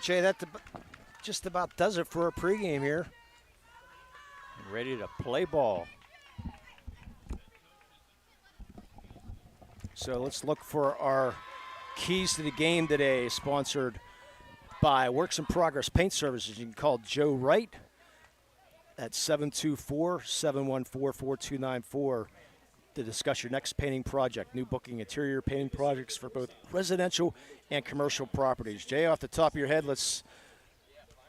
Jay, that just about does it for our pregame here. Ready to play ball. So let's look for our keys to the game today, sponsored by Works in Progress Paint Services. You can call Joe Wright at 724-714-4294 to discuss your next painting project. New booking interior painting projects for both residential and commercial properties. Jay, off the top of your head, let's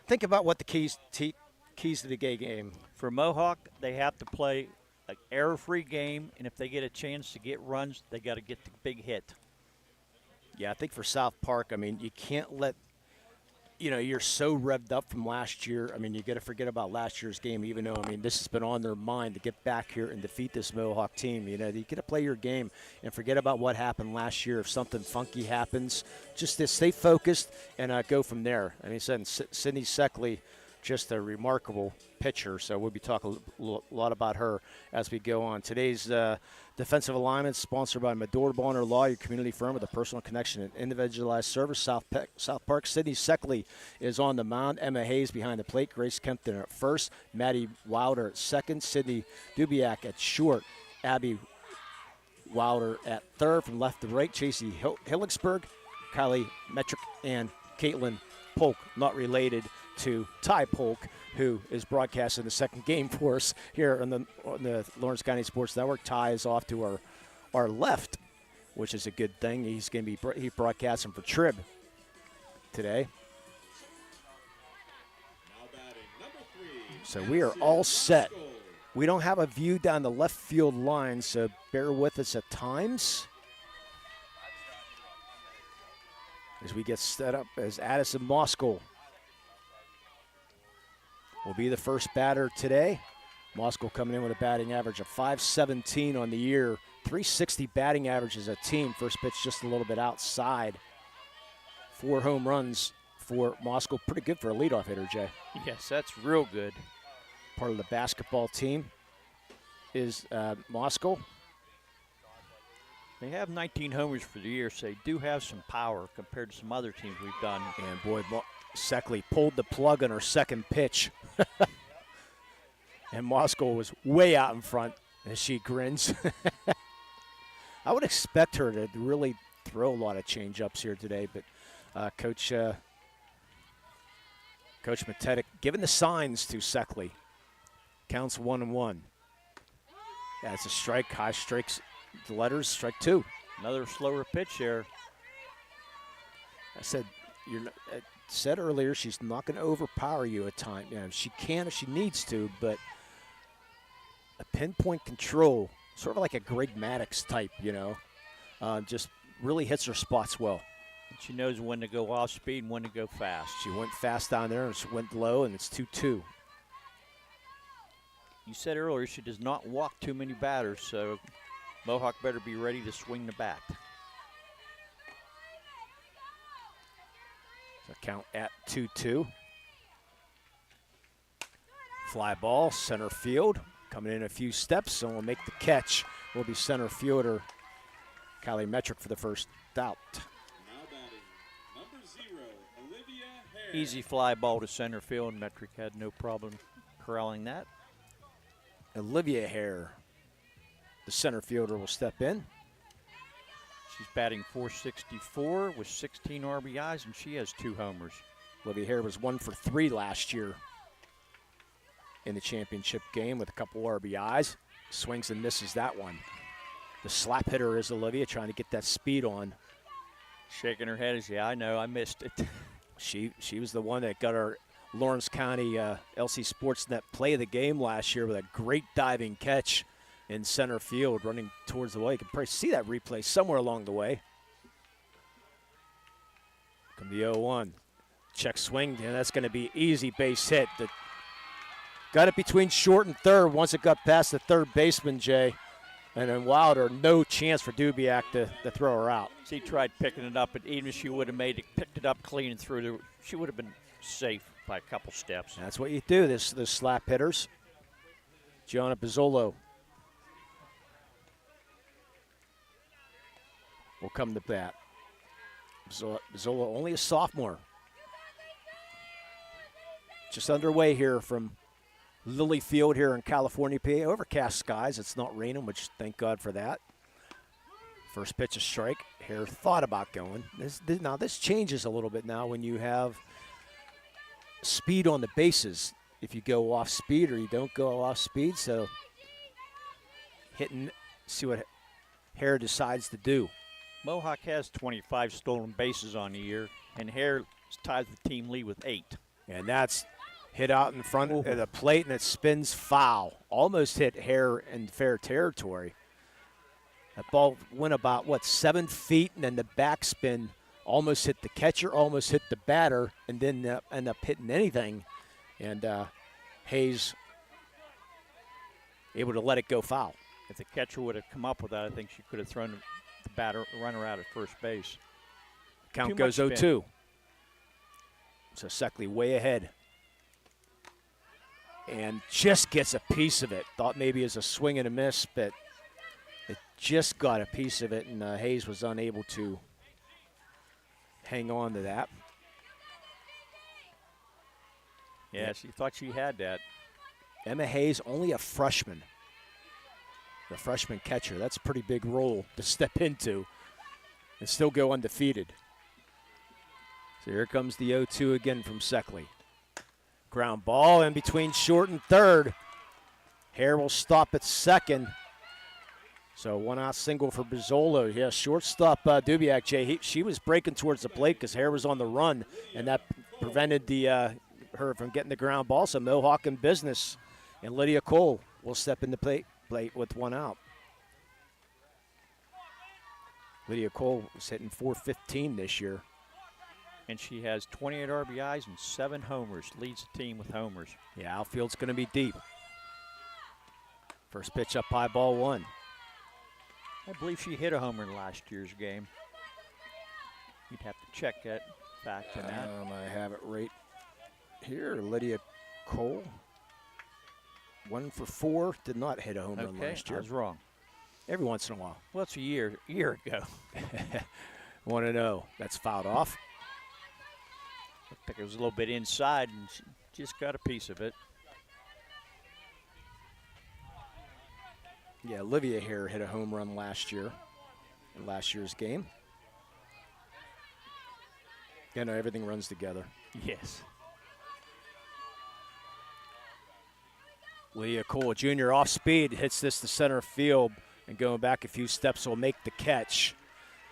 think about what the keys to the game. For Mohawk, they have to play an error-free game, and if they get a chance to get runs, they got to get the big hit. Yeah, I think for South Park, I mean, you can't let, you're so revved up from last year. I mean, you got to forget about last year's game, even though, I mean, this has been on their mind to get back here and defeat this Mohawk team. You got to play your game and forget about what happened last year. If something funky happens, just to stay focused and go from there. I mean, Sydney Seckley, just a remarkable pitcher, so we'll be talking a lot about her as we go on. Today's defensive alignment sponsored by Medora Bonner Law, your community firm with a personal connection and individualized service. South Park. Sydney Seckley is on the mound. Emma Hayes behind the plate. Grace Kempton at first. Maddie Wilder at second. Sydney Dubiak at short. Abby Wilder at third. From left to right, Chasey Hillicksburg, Kylie Metrick, and Caitlin Polk, not related to Ty Polk, who is broadcasting the second game for us here on the Lawrence County Sports Network. Ty is off to our left, which is a good thing. He's going to be broadcasting for Trib today. So we are all set. We don't have a view down the left field line, so bear with us at times as we get set up as Addison Moskal will be the first batter today. Moskal coming in with a batting average of .517 on the year, .360 batting average as a team. First pitch just a little bit outside. 4 home runs for Moskal. Pretty good for a leadoff hitter, Jay. Yes, that's real good. Part of the basketball team is Moskal. They have 19 homers for the year, so they do have some power compared to some other teams we've done. And boy, Seckley pulled the plug on her second pitch. And Moskal was way out in front as she grins. I would expect her to really throw a lot of change-ups here today, but Coach Matetic giving the signs to Seckley. Counts 1-1. That's a strike. High strikes the letters. Strike 2. Another slower pitch here. I said earlier she's not going to overpower you at times. She can if she needs to, but a pinpoint control, sort of like a Greg Maddux type, just really hits her spots well. She knows when to go off speed and when to go fast. She went fast down there and she went low, and it's 2-2. You said earlier she does not walk too many batters, so Mohawk better be ready to swing the bat. So count at 2-2. Fly ball, center field. Coming in a few steps, and will make the catch. Will be center fielder Kylie Metrick for the first out. Now batting, number 0, Olivia Hare. Easy fly ball to center field. Metrick had no problem corralling that. Olivia Hare, the center fielder, will step in. She's batting .464 with 16 RBIs, and she has 2 homers. Olivia Hare was 1 for 3 last year in the championship game with a couple RBIs. Swings and misses that one. The slap hitter is Olivia, trying to get that speed on. Shaking her head as, yeah, I know, I missed it. She was the one that got our Lawrence County LC SportsNet play of the game last year with a great diving catch in center field, running towards the wall. You can probably see that replay somewhere along the way. Come the 0-1. Check swing, and that's going to be easy base hit. Got it between short and third once it got past the third baseman, Jay. And then Wilder, no chance for Dubiak to throw her out. She tried picking it up, but even if she would have picked it up clean and through, she would have been safe by a couple steps. That's what you do, the slap hitters. Gianna Bizzolo will come to bat. Bizzolo only a sophomore. just underway here from Lilly Field here in California, PA. Overcast skies. It's not raining, which thank God for that. First pitch, a strike. Hare thought about going. Now this changes a little bit now when you have speed on the bases. If you go off speed or you don't go off speed, so hitting, see what Hare decides to do. Mohawk has 25 stolen bases on the year, and Hare ties the team lead with 8. And that's hit out in front of the plate, and it spins foul. Almost hit Hare in fair territory. That ball went about, 7 feet, and then the backspin almost hit the catcher, almost hit the batter, and then end up hitting anything. And Hayes able to let it go foul. If the catcher would have come up with that, I think she could have thrown the runner out at first base. Count goes 0-2. So Seckley way ahead. And just gets a piece of it. Thought maybe it was a swing and a miss, but it just got a piece of it, and Hayes was unable to hang on to that. Yeah, she thought she had that. Emma Hayes, only a freshman. The freshman catcher. That's a pretty big role to step into and still go undefeated. So here comes the 0-2 again from Seckley. Ground ball in between short and third. Hare will stop at second. So 1-out single for Bizzolo. Yeah, shortstop Dubiak, Jay. She was breaking towards the plate because Hare was on the run, and that prevented her from getting the ground ball. So Mohawk in business, and Lydia Cole will step in the plate with 1 out. Lydia Cole was hitting .415 this year. And she has 28 RBIs and 7 homers. Leads the team with homers. Yeah, outfield's going to be deep. First pitch up high, ball 1. I believe she hit a homer in last year's game. You'd have to check that fact in that. I have it right here. Lydia Cole, 1 for 4, did not hit a home run last year. I was wrong. Every once in a while. Well, it's a year ago. 1-0. That's fouled off. Looked like it was a little bit inside, and she just got a piece of it. Yeah, Olivia Hare hit a home run last year in last year's game. Yeah, no, everything runs together. Yes. Lydia Cole, junior, off speed, hits this to center field, and going back a few steps will make the catch.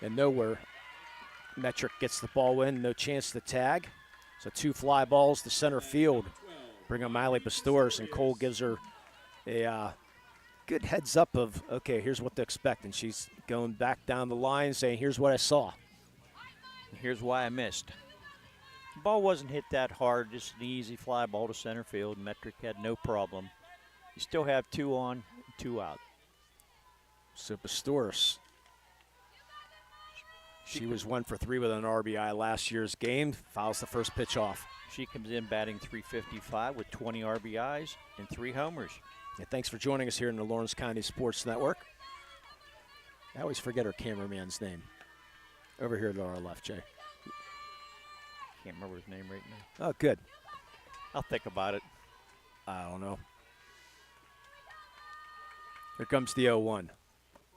And nowhere. Metric gets the ball in, no chance to tag. So 2 fly balls to center field. Bring on Miley Pastores, and Cole gives her a good heads up of, okay, here's what to expect. And she's going back down the line saying, here's what I saw. Here's why I missed. The ball wasn't hit that hard, just an easy fly ball to center field. Metric had no problem. You still have 2 on, 2 out. So Pastores, she was 1 for 3 with an RBI last year's game. Fouls the first pitch off. She comes in batting .355 with 20 RBIs and 3 homers. Yeah, thanks for joining us here in the Lawrence County Sports Network. I always forget our cameraman's name. Over here to our left, Jay. Can't remember his name right now. Oh, good. I'll think about it. I don't know. Here comes the 0-1.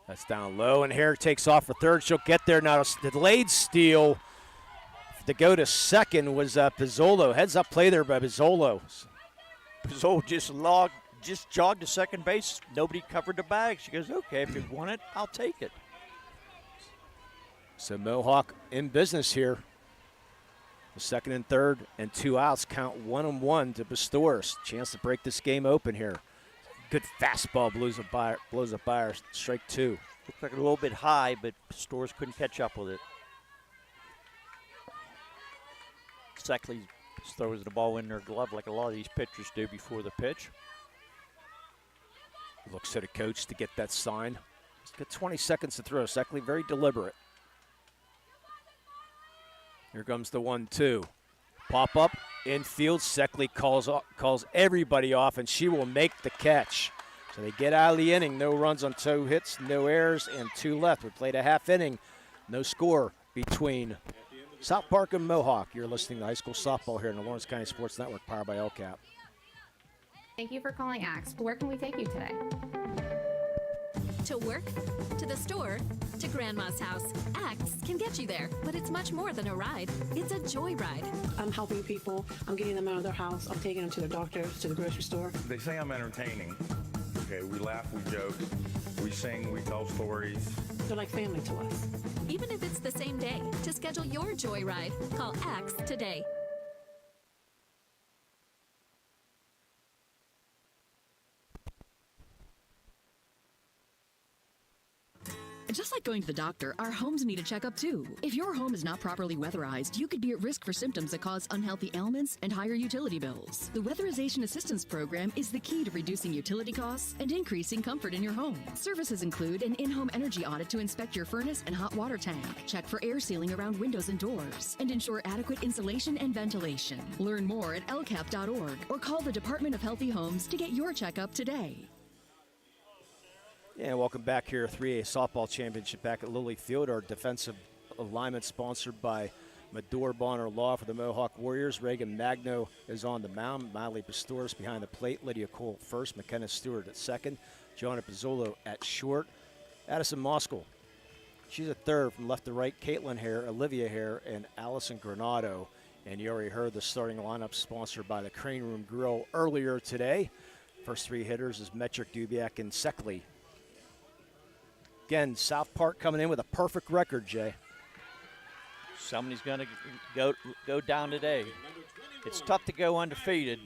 That's down low, and Hare takes off for third. She'll get there now. The delayed steal to go to second was Pizzolo. Heads up play there by Pizzolo. Pizzolo just jogged to second base. Nobody covered the bag. She goes, okay, if you want it, I'll take it. So Mohawk in business here. The second and third and 2 outs count 1-1 to Pastores. Chance to break this game open here. Good fastball blows up by her, strike 2. Looked like a little bit high, but Pastores couldn't catch up with it. Seckley throws the ball in her glove like a lot of these pitchers do before the pitch. Looks at a coach to get that sign. He's got 20 seconds to throw. Seckley very deliberate. Here comes the 1-2. Pop up, infield. Seckley calls everybody off, and she will make the catch. So they get out of the inning. No runs on 2 hits, no errors, and 2 left. We played a half inning. No score between South Park and Mohawk. You're listening to high school softball here in the Lawrence County Sports Network, powered by LCAP. Thank you for calling AXE. Where can we take you today? To work, to the store, to Grandma's house. Axe can get you there, but it's much more than a ride. It's a joyride. I'm helping people. I'm getting them out of their house. I'm taking them to the doctor, to the grocery store. They say I'm entertaining. Okay, we laugh, we joke, we sing, we tell stories. They're like family to us. Even if it's the same day, to schedule your joyride, call Axe today. Just like going to the doctor, our homes need a checkup too. If your home is not properly weatherized, you could be at risk for symptoms that cause unhealthy ailments and higher utility bills. The Weatherization Assistance Program is the key to reducing utility costs and increasing comfort in your home. Services include an in-home energy audit to inspect your furnace and hot water tank, check for air sealing around windows and doors, and ensure adequate insulation and ventilation. Learn more at lcap.org or call the Department of Healthy Homes to get your checkup today. Yeah, welcome back here, 3A softball championship back at Lilly Field. Our defensive alignment sponsored by Medore Bonner Law for the Mohawk Warriors. Reagan Magno is on the mound. Miley Pastores behind the plate. Lydia Cole at first. McKenna Stewart at second. Joanna Pizzolo at short. Addison Moskal, she's at third from left to right. Caitlin Hare, Olivia Hare, and Allison Granado. And you already heard the starting lineup sponsored by the Crane Room Grill earlier today. First three hitters is Metric, Dubiak, and Seckley. Again, South Park coming in with a perfect record, Jay. Somebody's going to go down today. It's tough to go undefeated,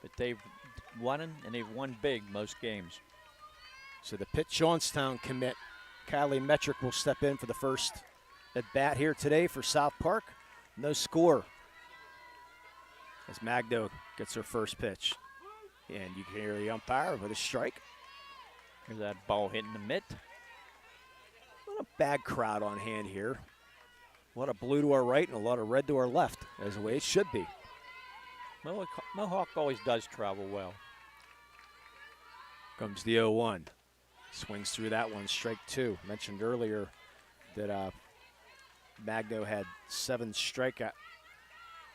but they've won, and they've won big most games. So the Pitt Johnstown commit, Kylie Metric, will step in for the first at bat here today for South Park. No score as Magno gets her first pitch. And you can hear the umpire with a strike. Here's that ball hitting the mitt. What a bad crowd on hand here. A lot of blue to our right and a lot of red to our left, as the way it should be. Mohawk always does travel well. Comes the 0-1. Swings through that one, strike two. Mentioned earlier that Magno had 7 strikeouts.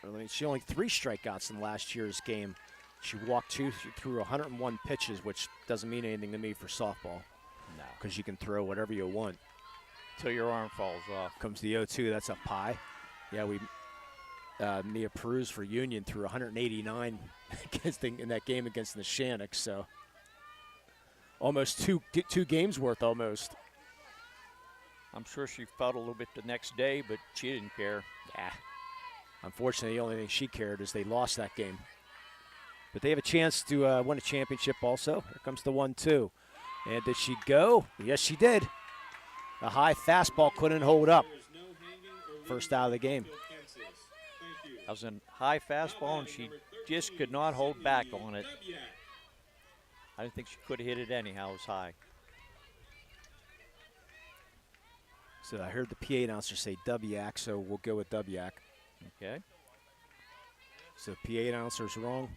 I mean, she only 3 strikeouts in last year's game. She walked 2, she threw 101 pitches, which doesn't mean anything to me for softball. No. Because you can throw whatever you want. Till your arm falls off. Comes the 0-2, that's a pie. Yeah, Mia Peruz for Union threw 189 in that game against the Shannock, so almost two games worth almost. I'm sure she felt a little bit the next day, but she didn't care. Yeah. Unfortunately, the only thing she cared is they lost that game. But they have a chance to win a championship also. Here comes the 1-2. And did she go? Yes, she did. A high fastball couldn't hold up. First out of the game. That was a high fastball, and she just could not hold back on it. I didn't think she could have hit it anyhow. It was high. So I heard the PA announcer say WAC, so we'll go with WAC. Okay. So PA announcer's wrong.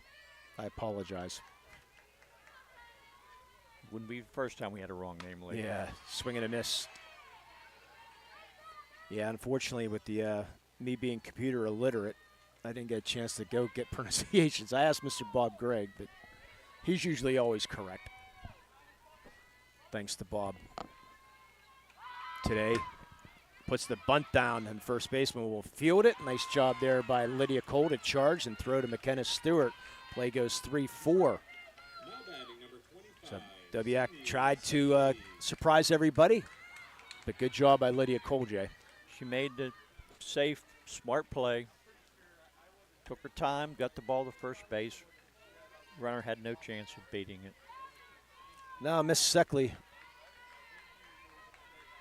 I apologize. Wouldn't be the first time we had a wrong name like that. Yeah, swing and a miss. Yeah, unfortunately, with the me being computer illiterate, I didn't get a chance to go get pronunciations. I asked Mr. Bob Gregg, but he's usually always correct. Thanks to Bob. Today, puts the bunt down, and first baseman will field it. Nice job there by Lydia Cole to charge and throw to McKenna Stewart. Play goes 3-4. So WAC tried to surprise everybody, but good job by Lydia Cole, Jay. She made the safe, smart play. Took her time, got the ball to first base. Runner had no chance of beating it. Now Miss Seckley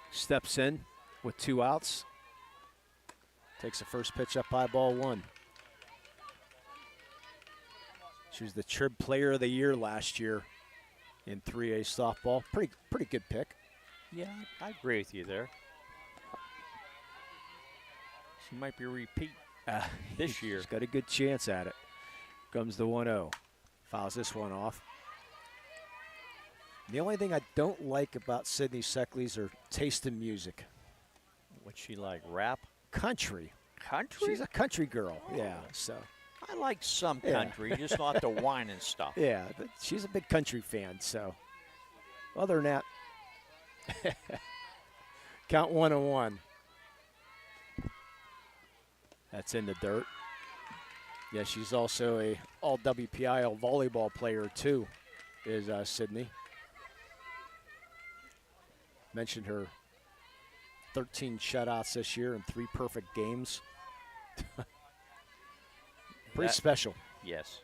steps in with 2 outs. Takes the first pitch up high, ball 1. She was the Trib Player of the Year last year in 3A softball. Pretty good pick. Yeah, I agree with you there. She might be a repeat this year. She's got a good chance at it. Comes the 1-0. Fouls this one off. The only thing I don't like about Sydney Seckley's her taste in music. What's she like, rap? Country. Country? She's a country girl, yeah. So, I like some Yeah. country, just not the whining stuff. yeah, but she's a big country fan. So, other than that, count 1-1. That's in the dirt. Yeah, she's also a all WPIAL volleyball player too, is Sydney. Mentioned her 13 shutouts this year and 3 perfect games. Pretty That- special. Yes.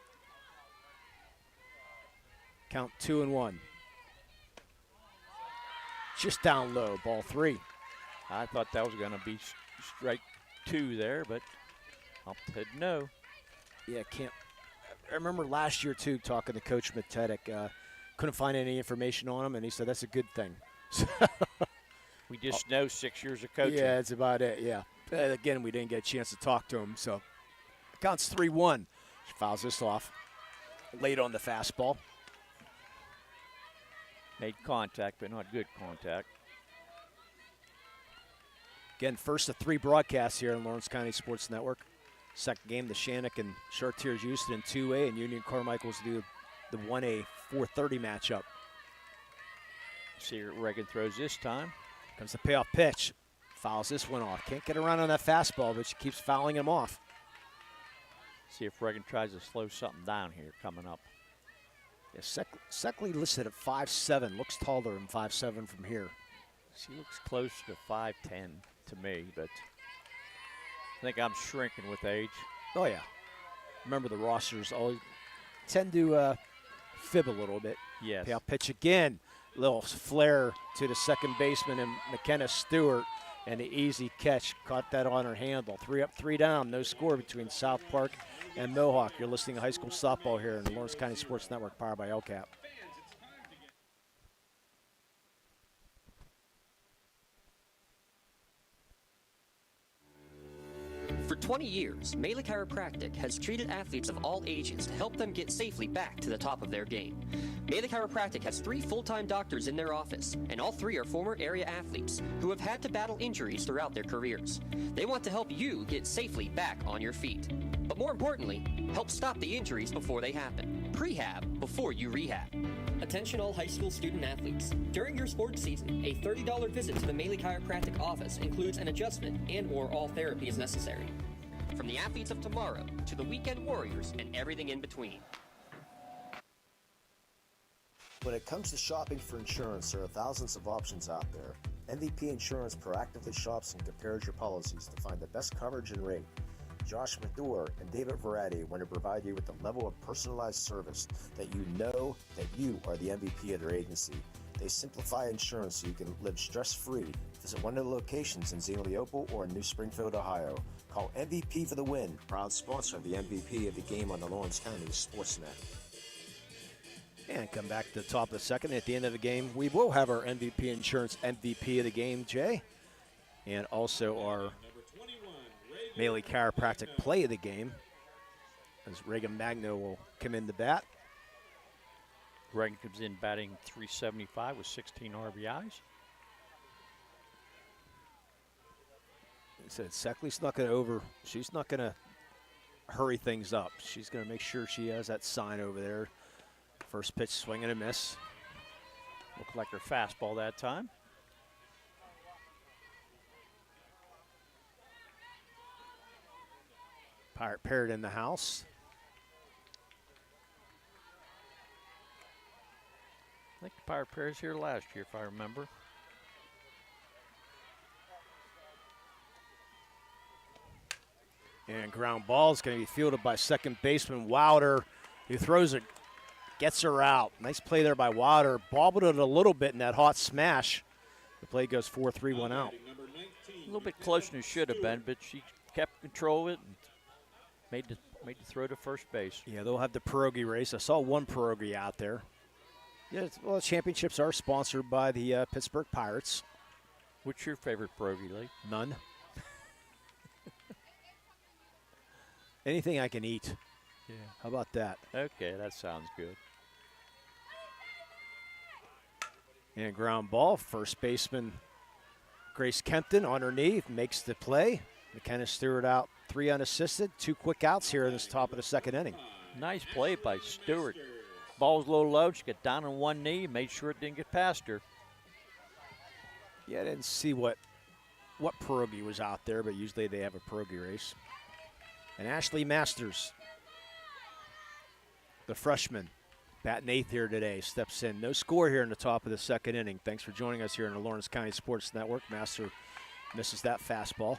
Count 2-1. Just down low, ball 3. I thought that was going to be strike 2 there, but I'll said no. Yeah, can't. I remember last year too talking to Coach Matetic. Couldn't find any information on him, and he said that's a good thing. We just know 6 years of coaching. Yeah, that's about it. Yeah. Again, we didn't get a chance to talk to him, so counts 3-1. She fouls this off late on the fastball. Made contact, but not good contact. Again, first of 3 broadcasts here on Lawrence County Sports Network. Second game, the Shannock and Chartiers Houston in 2A, and Union Carmichael's do the 1A 4:30 matchup. See what Reagan throws this time. Comes the payoff pitch. Fouls this one off. Can't get around on that fastball, but she keeps fouling him off. See if Reagan tries to slow something down here coming up. Yeah, Seckley listed at 5'7". Looks taller than 5'7" from here. She looks close to 5'10" to me, but I think I'm shrinking with age. Oh, yeah. Remember, the rosters always tend to fib a little bit. Yes. Payoff pitch again. Little flare to the second baseman and McKenna Stewart, and the easy catch. Caught that on her handle. 3 up, 3 down. No score between South Park and Mohawk. You're listening to high school softball here in the Lawrence County Sports Network, powered by LCAP. For 20 years, Mele Chiropractic has treated athletes of all ages to help them get safely back to the top of their game. Mele Chiropractic has 3 full-time doctors in their office, and all 3 are former area athletes who have had to battle injuries throughout their careers. They want to help you get safely back on your feet. But more importantly, help stop the injuries before they happen. Prehab before you rehab. Attention all high school student athletes. During your sports season, a $30 visit to the Mele Chiropractic office includes an adjustment and/or all therapy is necessary. From the athletes of tomorrow to the weekend warriors and everything in between. When it comes to shopping for insurance, there are thousands of options out there. MVP Insurance proactively shops and compares your policies to find the best coverage and rate. Josh Madore and David Verratti want to provide you with the level of personalized service that you know that you are the MVP of their agency. They simplify insurance so you can live stress-free. Visit one of the locations in Xenia Leopold or in New Springfield, Ohio. Call MVP for the win. Proud sponsor of the MVP of the game on the Lawrence County SportsNet. And come back to the top of the second. At the end of the game, we will have our MVP Insurance MVP of the game, Jay, and also our Mele Chiropractic play of the game, as Reagan Magno will come in to bat. Reagan comes in batting .375 with 16 RBIs. He said Seckley's not going to she's not going to hurry things up. She's going to make sure she has that sign over there. First pitch, swing and a miss. Looked like her fastball that time. Pirate Parrot in the house. I think the Pirate Pair was here last year, if I remember. And ground ball is going to be fielded by second baseman Wilder, who throws it, gets her out. Nice play there by Wilder. Bobbled it a little bit in that hot smash. The play goes 4-3, 1 out. A little bit closer than it should have been, but she kept control of it and made the throw to first base. Yeah, they'll have the pierogi race. I saw one pierogi out there. Yeah, well, the championships are sponsored by the Pittsburgh Pirates. What's your favorite pierogi, Lee? None. Anything I can eat. Yeah. How about that? Okay, that sounds good. And ground ball, first baseman Grace Kempton on her knee makes the play. McKenna Stewart out 3 unassisted, 2 quick outs here in this top of the second inning. Nice play by Stewart. Ball's a little low. She got down on one knee, made sure it didn't get past her. Yeah, I didn't see what pierogi was out there, but usually they have a pierogi race. And Ashley Masters, the freshman, batting 8th here today, steps in. No score here in the top of the second inning. Thanks for joining us here on the Lawrence County Sports Network. Master misses that fastball.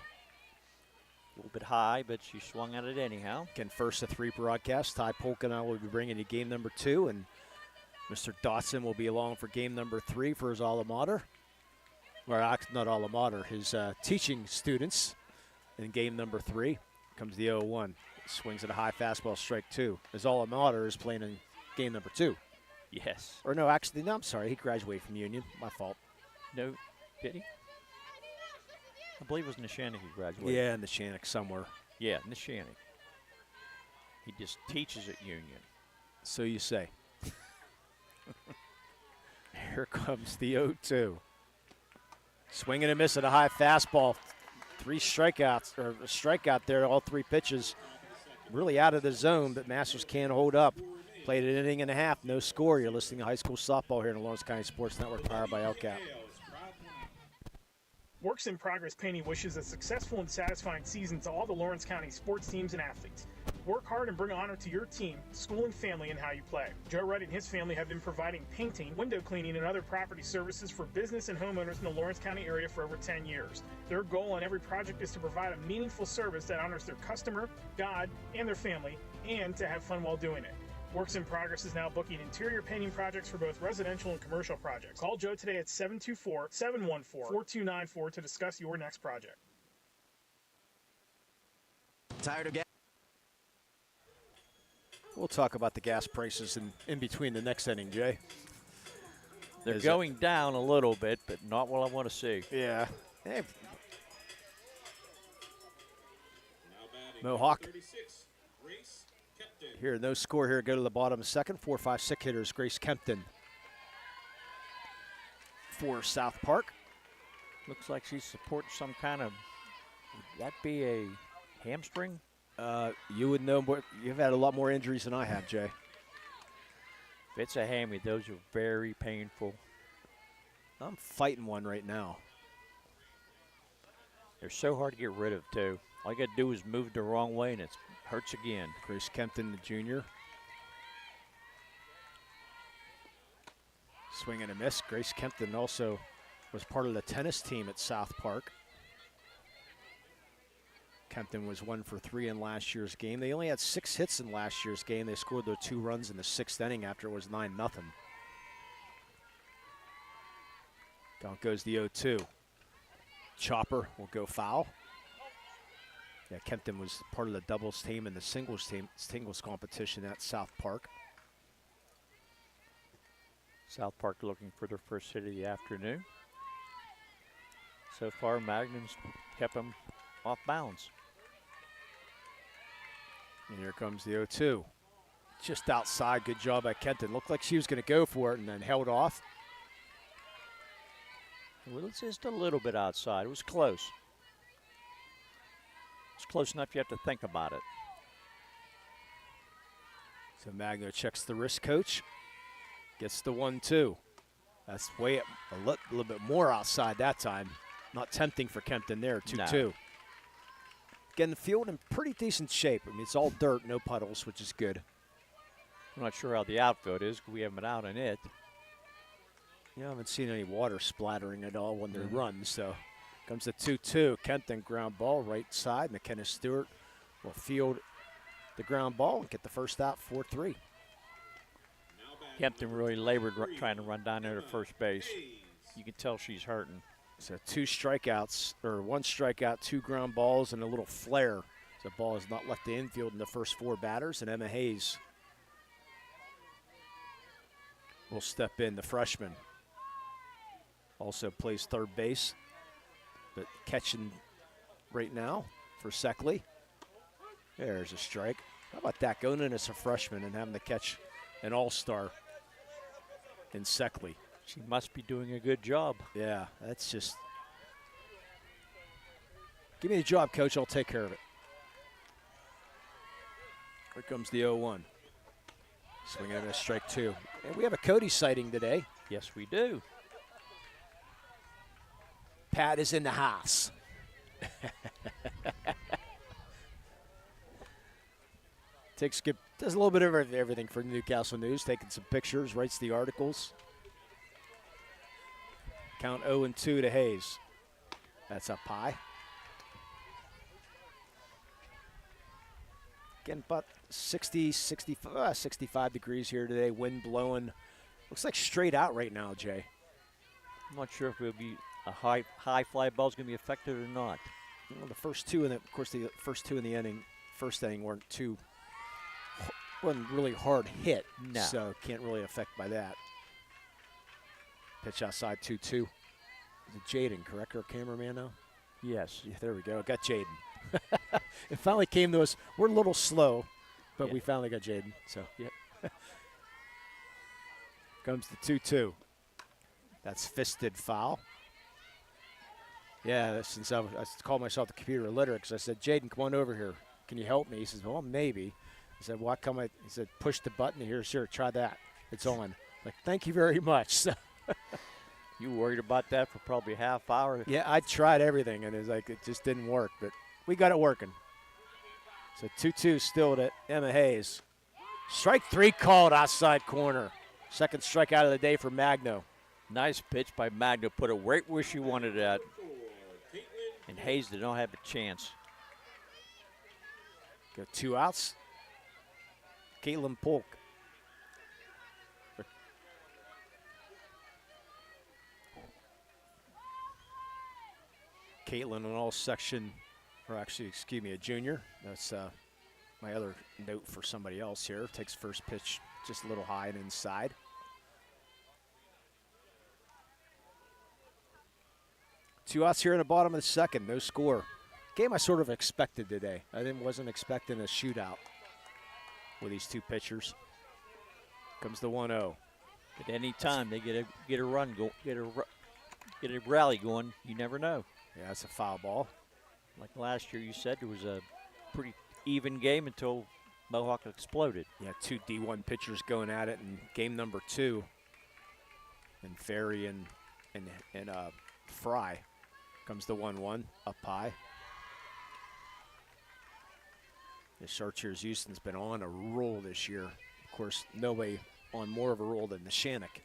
A little bit high, but she swung at it anyhow. Again, first of 3 broadcasts. Ty Polk and I will be bringing you game number 2, and Mr. Dotson will be along for game number 3 for his alma mater. Well, not alma mater, his teaching students in game number 3. Comes the 0-1. Swings at a high fastball, strike 2. His alma mater is playing in game number 2. Yes. Or no, actually, no, I'm sorry. He graduated from Union. My fault. No, did he? I believe it was Neshannock he graduated. Yeah, in Neshannock somewhere. Yeah, Neshannock. He just teaches at Union. So you say. Here comes the 0-2. Swing and a miss at a high fastball. 3 strikeouts, or a strikeout there, all 3 pitches. Really out of the zone, but Masters can't hold up. Played an inning and a half, no score. You're listening to high school softball here in the Lawrence County Sports Network, powered by LCAP. Works in Progress Painting wishes a successful and satisfying season to all the Lawrence County sports teams and athletes. Work hard and bring honor to your team, school, and family in how you play. Joe Wright and his family have been providing painting, window cleaning, and other property services for business and homeowners in the Lawrence County area for over 10 years. Their goal on every project is to provide a meaningful service that honors their customer, God, and their family, and to have fun while doing it. Works in Progress is now booking interior painting projects for both residential and commercial projects. Call Joe today at 724-714-4294 to discuss your next project. Tired of gas? We'll talk about the gas prices in between the next inning, Jay. They're going down a little bit, but not what I want to see. Yeah. Hey. Mohawk. Here, no score here. Go to the bottom second. 4-5-6 hitters. Grace Kempton for South Park. Looks like she's supporting some kind of, would that be a hamstring? You would know more. You've had a lot more injuries than I have, Jay. If it's a hammy, those are very painful. I'm fighting one right now. They're so hard to get rid of, too. All you got to do is move the wrong way, and it hurts again. Grace Kempton, the junior. Swing and a miss. Grace Kempton also was part of the tennis team at South Park. Kempton was 1 for 3 in last year's game. They only had 6 hits in last year's game. They scored their 2 runs in the 6th inning after it was 9-0. Down goes the 0-2. Chopper will go foul. Yeah, Kempton was part of the doubles team and the singles competition at South Park. South Park looking for their first hit of the afternoon. So far, Magnum's kept them off bounds. And here comes the 0-2. Just outside, good job by Kempton. Looked like she was going to go for it and then held off. Well, it's just a little bit outside. It was close. It's close enough you have to think about it. So Magno checks the wrist coach. Gets the 1-2. That's way up a little bit more outside that time. Not tempting for Kempton there, 2-2. No. Again, the field in pretty decent shape. I mean, it's all dirt, no puddles, which is good. I'm not sure how the outfield is because we haven't been out in it. Yeah, I haven't seen any water splattering at all when they run, so. Comes the 2-2. Kempton ground ball right side. McKenna Stewart will field the ground ball and get the first out, 4-3. Kempton really labored trying to run down there to first base. You can tell she's hurting. So 2 strikeouts, or 1 strikeout, 2 ground balls, and a little flare. The ball has not left the infield in the first 4 batters, and Emma Hayes will step in, the freshman. Also plays third base, but catching right now for Seckley. There's a strike. How about that, going in as a freshman and having to catch an all-star in Seckley. She must be doing a good job. Yeah, that's just Give me the job, coach. I'll take care of it. Here comes the 0-1. Swinging at a strike 2. And we have a Cody sighting today. Yes, we do. Pat is in the house. Does a little bit of everything for Newcastle News, taking some pictures, writes the articles. Count 0-2 to Hayes. That's up high. Again, about 65 degrees here today. Wind blowing. Looks like straight out right now, Jay. I'm not sure if it'll be a high fly ball is going to be effective or not. Well, the first two in the first two in the inning, first inning wasn't really hard hit. No. So can't really affect by that. Pitch outside 2-2. Is it Jaden, correct? Our cameraman now? Yes. Yeah, there we go. Got Jaden. It finally came to us. We're a little slow, but we finally got Jaden. So, yep. Comes the 2-2. That's fisted foul. Yeah, since I called myself the computer illiterate, because I said, Jaden, come on over here. Can you help me? He says, well, maybe. I said, why come he said, push the button here. Sure, try that. It's on. Like, thank you very much. So you worried about that for probably a half hour? Yeah, I tried everything, and it just didn't work. But we got it working. So 2-2 still to Emma Hayes. Strike 3 called outside corner. Second strikeout of the day for Magno. Nice pitch by Magno. Put it right where she wanted it at. And Hayes did not have a chance. Got 2 outs. Caitlin Polk. Caitlin in all section, or actually, excuse me, a junior. That's my other note for somebody else here. Takes first pitch just a little high and inside. Two outs here in the bottom of the second, no score. Game I sort of expected today. I wasn't expecting a shootout with these two pitchers. Comes the 1-0. At any time they get a run, get a rally going, you never know. Yeah, that's a foul ball. Like last year, you said there was a pretty even game until Mohawk exploded. Yeah, 2 D1 pitchers going at it in game number 2. And Ferry and Fry. Comes the 1-1 up high. The Chartiers Houston's been on a roll this year. Of course, nobody on more of a roll than the Shannock,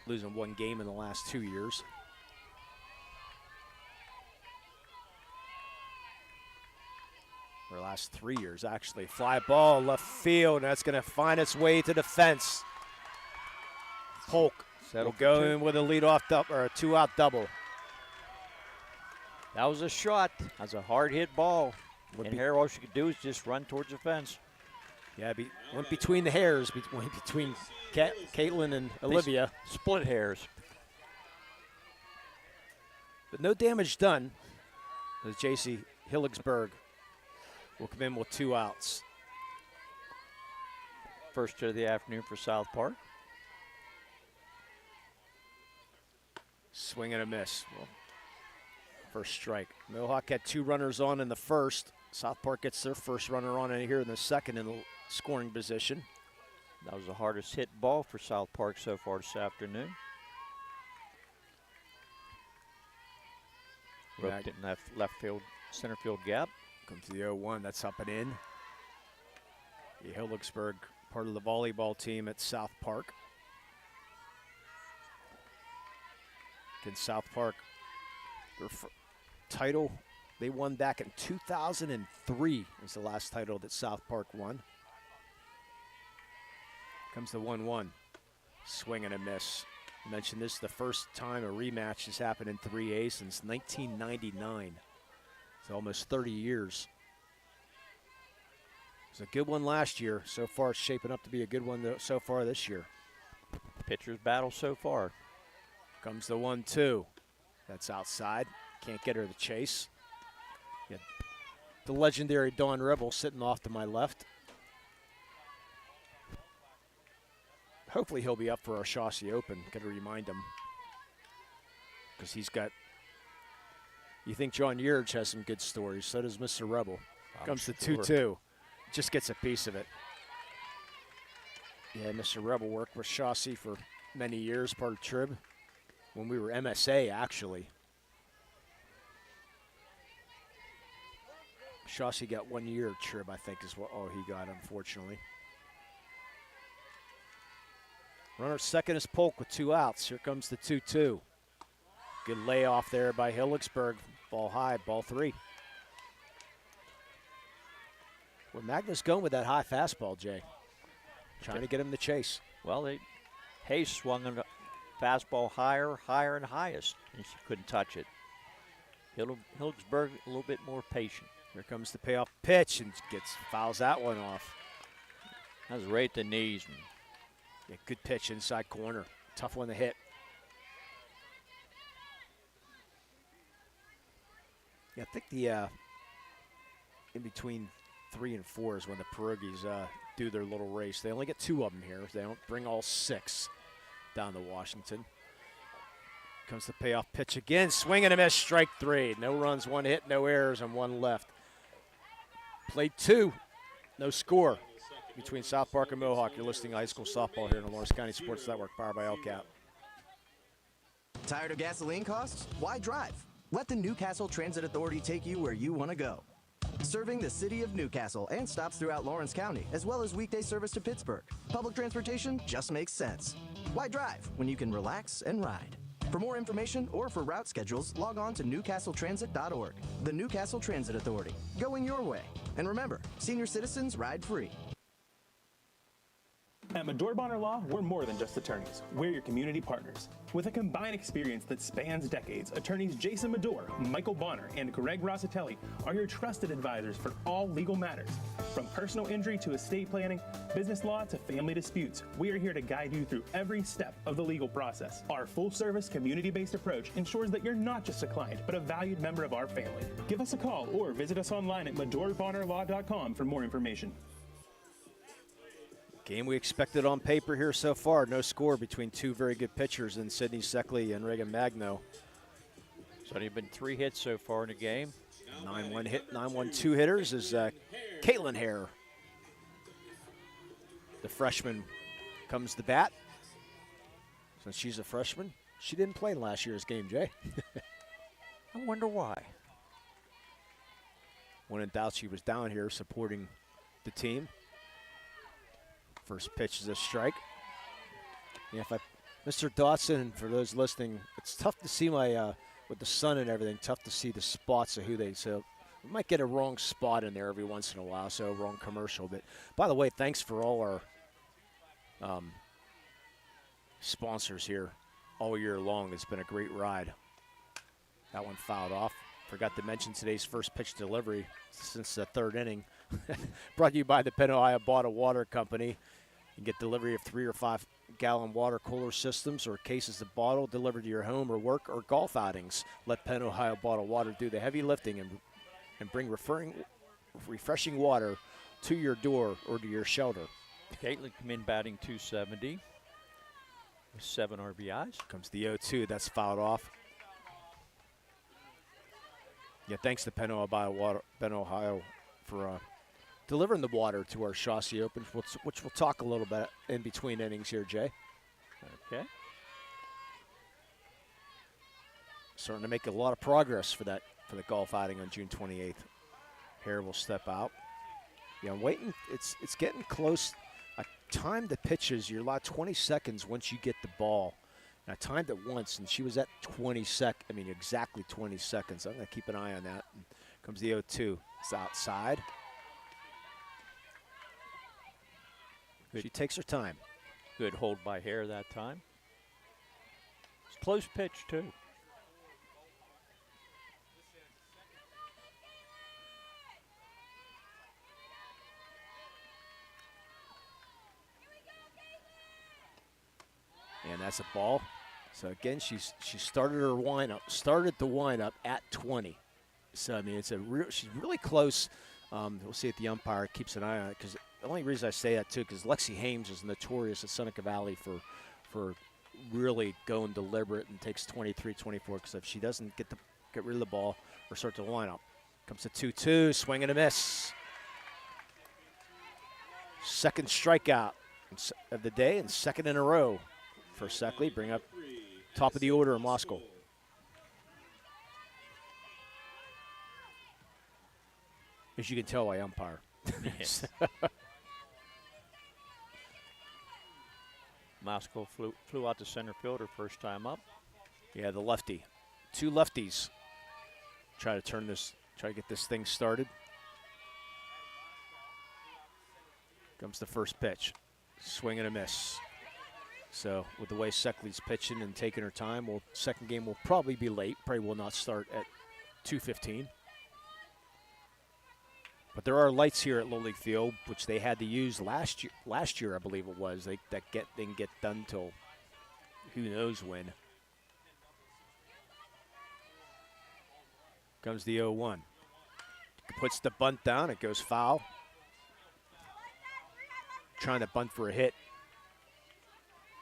losing 1 game in the last 2 years. Or last 3 years, actually. Fly ball left field, and that's going to find its way to the fence. Polk will go in with a leadoff double or a 2-out double. That was a shot. That's a hard hit ball. And here, all she could do is just run towards the fence. Yeah, went between the hairs, between Caitlin and Olivia. Split hairs. But no damage done. As J.C. Hilligsburg will come in with 2 outs. First hit of the afternoon for South Park. Swing and a miss. Well, first strike. Mohawk had 2 runners on in the first. South Park gets their first runner on in here in the second in the scoring position. That was the hardest hit ball for South Park so far this afternoon. Roped it in that left field, center field gap. Comes the 0-1. That's up and in. The Hilligsburg, part of the volleyball team at South Park. Again, South Park, their title they won back in 2003 is the last title that South Park won. Comes the 1-1. Swing and a miss. I mentioned this is the first time a rematch has happened in 3A since 1999. It's almost 30 years. It was a good one last year. So far, it's shaping up to be a good one so far this year. Pitcher's battle so far. Comes the 1-2. That's outside. Can't get her to chase. Yeah. The legendary Dawn Rebel sitting off to my left. Hopefully he'll be up for our Chauncey Open. Got to remind him. Because he's got You think John Yearge has some good stories. So does Mr. Rebel. Comes to sure. 2-2. Just gets a piece of it. Yeah, Mr. Rebel worked with Chauncey for many years, part of Trib, when we were MSA, actually. Chauncey got 1 year of Trib, I think, is what he got, unfortunately. Runner second is Polk with 2 outs. Here comes the 2-2. Good layoff there by Hillicksburg. Ball high, ball 3. Well, Magnus going with that high fastball, Jay. Trying to get him to chase. Well, Hayes swung a fastball higher, and highest, and she couldn't touch it. Hillicksburg a little bit more patient. Here comes the payoff pitch and fouls that one off. That was right at the knees. Yeah, good pitch inside corner. Tough one to hit. Yeah, I think the in between 3 and 4 is when the pierogies do their little race. They only get 2 of them here. They don't bring all 6 down to Washington. Comes the payoff pitch again. Swing and a miss, strike 3. No runs, 1 hit, no errors, and 1 left. Played 2, no score between South Park and Mohawk. You're listening to high school softball here on the Lawrence County Sports Network, powered by LCAP. Tired of gasoline costs? Why drive? Let the Newcastle Transit Authority take you where you want to go. Serving the city of Newcastle and stops throughout Lawrence County, as well as weekday service to Pittsburgh. Public transportation just makes sense. Why drive when you can relax and ride? For more information or for route schedules, log on to newcastletransit.org. The Newcastle Transit Authority, going your way. And remember, senior citizens ride free. At Medore Bonner Law, we're more than just attorneys. We're your community partners. With a combined experience that spans decades, attorneys Jason Medore, Michael Bonner, and Greg Rossitelli are your trusted advisors for all legal matters. From personal injury to estate planning, business law to family disputes, we are here to guide you through every step of the legal process. Our full-service, community-based approach ensures that you're not just a client, but a valued member of our family. Give us a call or visit us online at MedoreBonnerLaw.com for more information. Game we expected on paper here so far. No score between 2 very good pitchers in Sidney Seckley and Reagan Magno. So there have been 3 hits so far in the game. 9-1 hit, 9-1 2 hitters is Caitlin Hare. The freshman comes to bat. Since she's a freshman, she didn't play in last year's game, Jay. I wonder why. When in doubt, she was down here supporting the team. First pitch is a strike. Yeah, Mr. Dawson, for those listening, it's tough to see with the sun and everything, tough to see the spots of so we might get a wrong spot in there every once in a while, so a wrong commercial. But by the way, thanks for all our sponsors here all year long. It's been a great ride. That one fouled off. Forgot to mention today's first pitch delivery since the 3rd inning. Brought to you by the Penn Ohio Bottled Water Company. You can get delivery of 3 or 5 gallon water cooler systems or cases of bottle delivered to your home or work or golf outings. Let Penn Ohio Bottled Water do the heavy lifting and bring refreshing water to your door or to your shelter. Caitlin come in batting .270 with 7 RBIs. Comes the 0-2. That's fouled off. Yeah, thanks to Penn Ohio for delivering the water to our Chauncey Open, which we'll talk a little bit in between innings here, Jay. Okay. Starting to make a lot of progress for the golf outing on June 28th. Hare will step out. Yeah, I'm waiting. It's getting close. I timed the pitches. You're allowed 20 seconds once you get the ball. And I timed it once, and she was at exactly 20 seconds. I'm going to keep an eye on that. And comes the 0-2. It's outside. She takes her time. Good hold by Hare that time. It's a close pitch, too. And that's a ball. So again, she started the windup at 20. So I mean, she's really close. We'll see if the umpire keeps an eye on it, because the only reason I say that too, because Lexi Hames is notorious at Seneca Valley for really going deliberate and takes 23-24. Because if she doesn't get rid of the ball or start the lineup. Comes the 2-2, swing and a miss. Second strikeout of the day and second in a row for Seckley. Bring up top of the order in Moscow. As you can tell, I umpire. Yes. Moscow flew out to center fielder first time up. Yeah, the lefty. Two lefties. Try to get this thing started. Comes the first pitch. Swing and a miss. So with the way Seckley's pitching and taking her time, second game will probably be late. Probably will not start at 2:15. But there are lights here at Little League Field, which they had to use last year, I believe it was. They didn't get done till who knows when. Comes the 0-1. Puts the bunt down. It goes foul. Trying to bunt for a hit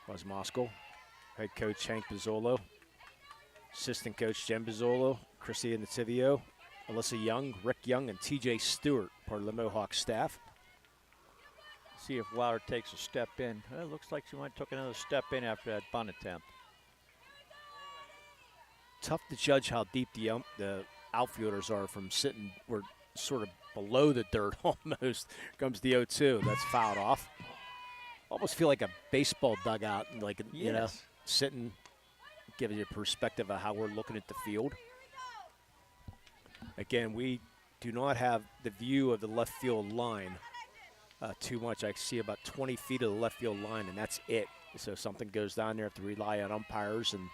was Moscow. Head coach Hank Bizzolo. Assistant coach Jen Bizzolo. Chrissy Nativio. Alyssa Young, Rick Young, and TJ Stewart, part of the Mohawk staff. See if Wilder takes a step in. Well, it looks like she might have took another step in after that bunt attempt. Tough to judge how deep the outfielders are from sitting. We're sort of below the dirt almost. Comes the 0-2. That's fouled off. Almost feel like a baseball dugout, like you know, sitting, giving you a perspective of how we're looking at the field. Again, we do not have the view of the left field line too much. I see about 20 feet of the left field line, and that's it. So if something goes down there, I have to rely on umpires and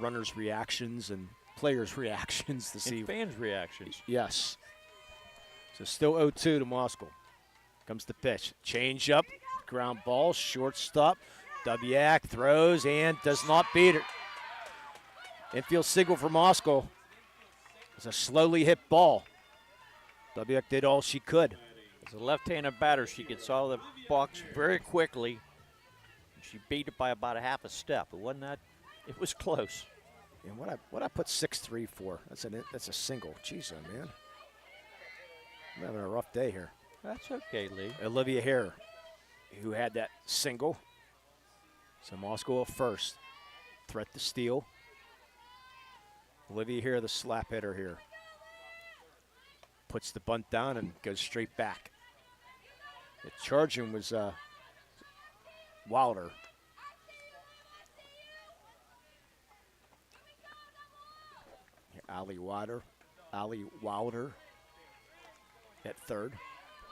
runners' reactions and players' reactions to see. And fans' reactions. Yes. So still 0-2 to Moscow. Comes the pitch. Change up, ground ball, shortstop. Wyak throws and does not beat it. Infield signal for Moscow. It's a slowly hit ball. Wyak did all she could. As a left-handed batter, she gets all the box very quickly. She beat it by about a half a step. It wasn't that. It was close. And what I put 6-3 for? That's a single. Jeez, man. I'm having a rough day here. That's okay, Lee. Olivia Hare, who had that single. So Moscow at first. Threat to steal. Olivia Hare, the slap hitter here. Puts the bunt down and goes straight back. The charging was Wilder. Ali Wilder at third.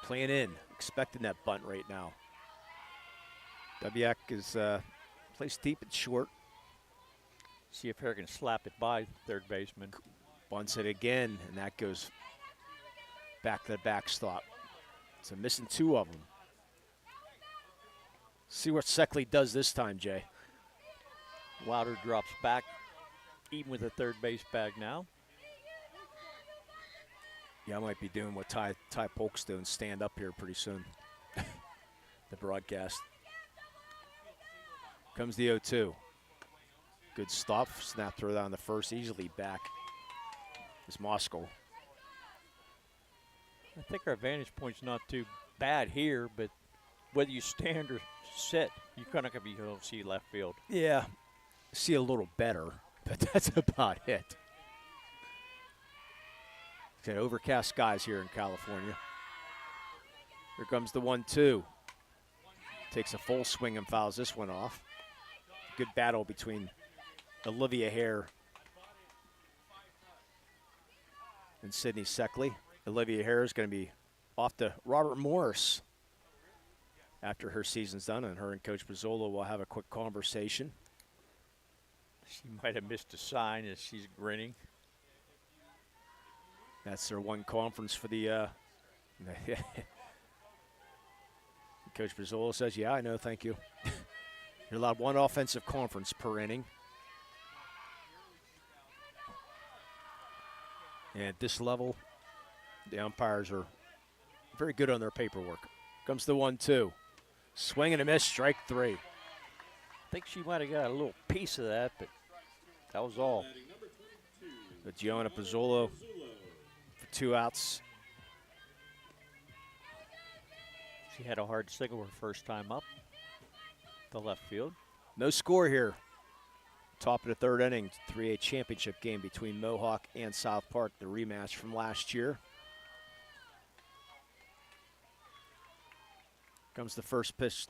Playing in, expecting that bunt right now. Wyak is placed deep and short. See if Hare can slap it by third baseman. Bunts it again, and that goes back to the backstop. So missing two of them. See what Seckley does this time, Jay. Wilder drops back, even with the third base bag now. Yeah, I might be doing what Ty Polk's doing, stand up here pretty soon. The broadcast. Comes the 0-2. Good stuff. Snap throw down the first, easily back. Is Moscow. I think our vantage point's not too bad here, but whether you stand or sit, you're not going to be able to see left field. Yeah, see a little better, but that's about it. Okay, overcast skies here in California. Here comes the 1-2. Takes a full swing and fouls this one off. Good battle between Olivia Hare and Sydney Seckley. Olivia Hare is going to be off to Robert Morris after her season's done, and her and Coach Bizzolo will have a quick conversation. She might have missed a sign as she's grinning. That's their one conference for the Coach Bizzolo says, yeah, I know, thank you. You're allowed one offensive conference per inning. And at this level, the umpires are very good on their paperwork. Comes the 1-2. Swing and a miss, strike three. I think she might have got a little piece of that, but that was all. But Gianna Pizzolo 2 outs. She had a hard single her first time up the left field. No score here. Top of the third inning, 3A championship game between Mohawk and South Park, the rematch from last year. Comes the first pitch.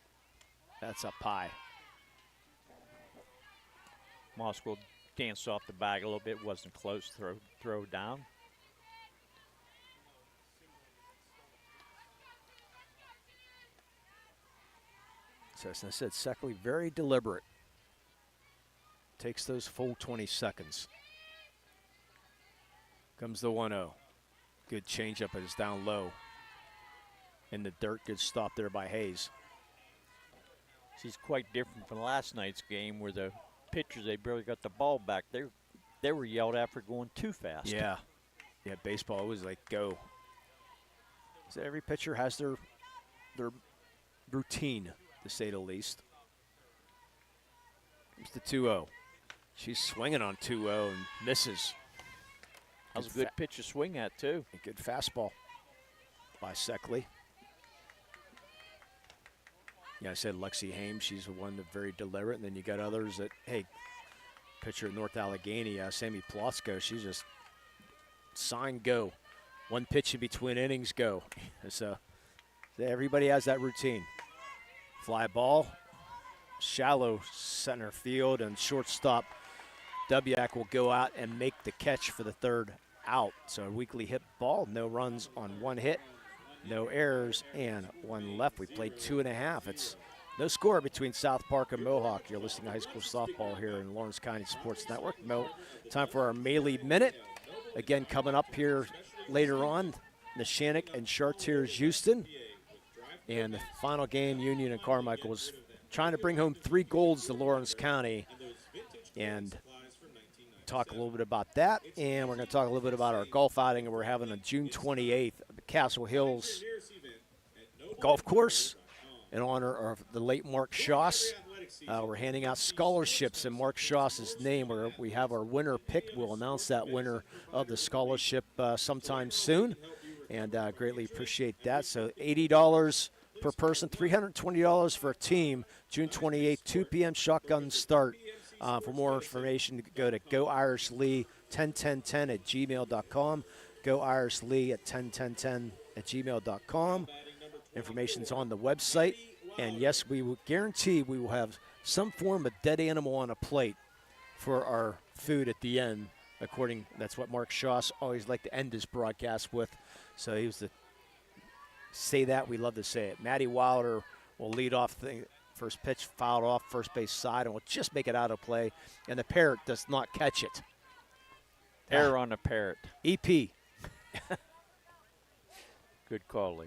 That's up high. Moskowitz danced off the bag a little bit, wasn't close, throw down. So as I said, Seckley very deliberate. Takes those full 20 seconds. Comes the 1-0. Good changeup, but it's down low. In the dirt, good stop there by Hayes. She's quite different from last night's game where the pitchers, they barely got the ball back. They were yelled at for going too fast. Yeah. Yeah, baseball was like, go. So every pitcher has their routine, to say the least. Comes the 2-0. She's swinging on 2-0 and misses. That was a good pitch to swing at, too. A good fastball by Seckley. Yeah, I said Lexi Hames, she's the one that's very deliberate. And then you got others that, hey, pitcher at North Allegheny, Sammy Plotsko, she's just sign go. One pitch in between innings, go. So everybody has that routine. Fly ball, shallow center field, and shortstop Wyak will go out and make the catch for the third out. So a weakly hit ball, no runs on one hit, no errors, and one left. We played 2.5. It's no score between South Park and Mohawk. You're listening to high school softball here in Lawrence County Sports Network. Time for our Melee Minute. Again, coming up here later on, Neshannock and Chartiers Houston. And the final game, Union and Carmichael, was trying to bring home 3 golds to Lawrence County. And talk a little bit about that. And we're going to talk a little bit about our golf outing we're having on June 28th at the Castle Hills Golf Course in honor of the late Mark Schoss. We're handing out scholarships in Mark Schoss's name. We have our winner picked. We'll announce that winner of the scholarship sometime soon, and greatly appreciate that. So $80 per person, $320 for a team. June 28th, 2 p.m. shotgun start. For more information, go to goirishlee101010@gmail.com. goirishlee@101010@gmail.com. Information's on the website. And yes, we will guarantee we will have some form of dead animal on a plate for our food at the end. That's what Mark Schoss always liked to end his broadcast with. So he was to say that. We love to say it. Maddie Wilder will lead off the first pitch, fouled off first base side, and will just make it out of play. And the Parrot does not catch it. Error on the Parrot. EP. Good call, Lee.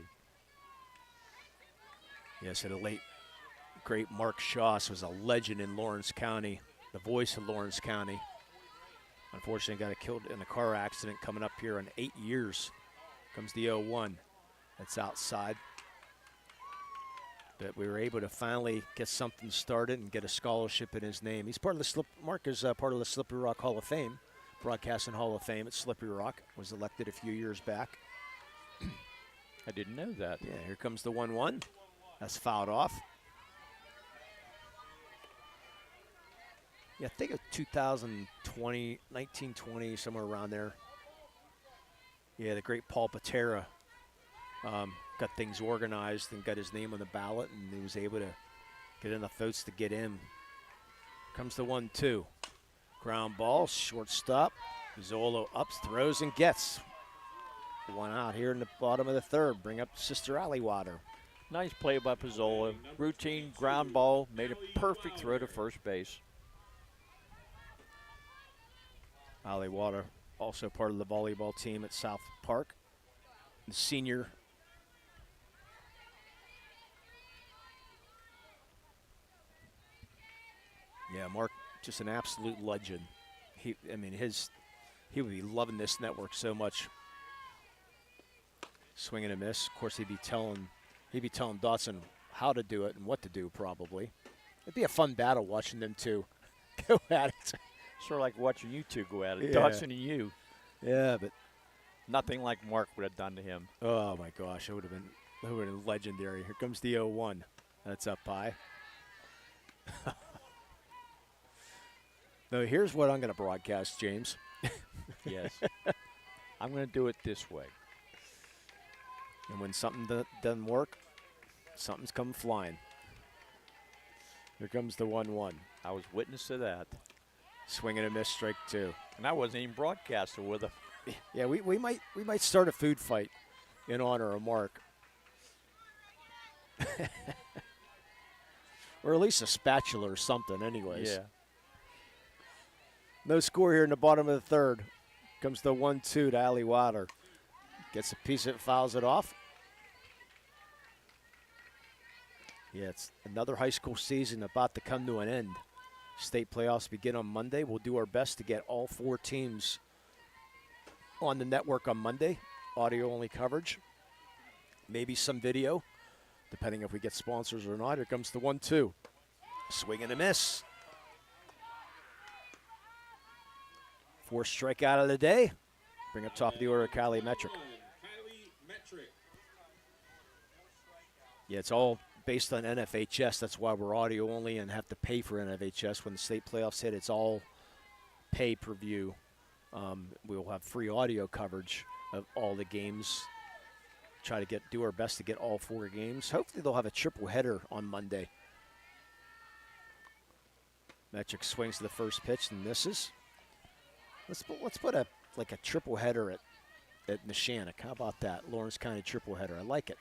Yes, and the late, great Mark Schoss was a legend in Lawrence County, the voice of Lawrence County. Unfortunately, got killed in a car accident coming up here in 8 years. Comes the 0-1. That's outside. But we were able to finally get something started and get a scholarship in his name. He's part of the Mark is part of the Slippery Rock Hall of Fame, Broadcasting Hall of Fame at Slippery Rock. Was elected a few years back. I didn't know that. Yeah, here comes the 1-1. That's fouled off. Yeah, I think of 2020, 1920, somewhere around there. Yeah, the great Paul Patera got things organized and got his name on the ballot, and he was able to get enough votes to get in. Comes the 1-2. Ground ball, shortstop. Zolo ups, throws, and gets one out here in the bottom of the third. Bring up Sister Alley Water. Nice play by Pizzola. Routine ground ball, made a perfect throw to first base. Alley Water, also part of the volleyball team at South Park. The senior. Yeah, Mark, just an absolute legend. He would be loving this network so much. Swing and a miss. Of course, he'd be telling Dotson how to do it and what to do, probably. It'd be a fun battle watching them two go at it. Sort of like watching you two go at it, Yeah. Dotson and you. Yeah, but Nothing like Mark would have done to him. Oh, my gosh. It would have been legendary. Here comes the 0-1. That's up high. Now, here's what I'm going to broadcast, James. Yes. I'm going to do it this way. And when something doesn't work, something's come flying. Here comes the 1-1. I was witness to that. Swing and a miss, strike 2. And I wasn't even broadcaster with him. Yeah, we might start a food fight in honor of Mark. Or at least a spatula or something anyways. Yeah. No score here in the bottom of the third. Comes the 1-2 to Ali Water. Gets a piece of it, fouls it off. Yeah, it's another high school season about to come to an end. State playoffs begin on Monday. We'll do our best to get all 4 teams on the network on Monday. Audio-only coverage. Maybe some video, depending if we get sponsors or not. Here comes the 1-2. Swing and a miss. 4th strikeout of the day. Bring up top of the order, Kylie Metric. Yeah, it's all based on NFHS. That's why we're audio only and have to pay for NFHS. When the state playoffs hit, it's all pay-per-view. We'll have free audio coverage of all the games. Try to do our best to get all 4 games. Hopefully they'll have a triple header on Monday. Metric swings to the first pitch and misses. Let's put a triple header at Neshannock. How about that? Lawrence County triple header. I like it.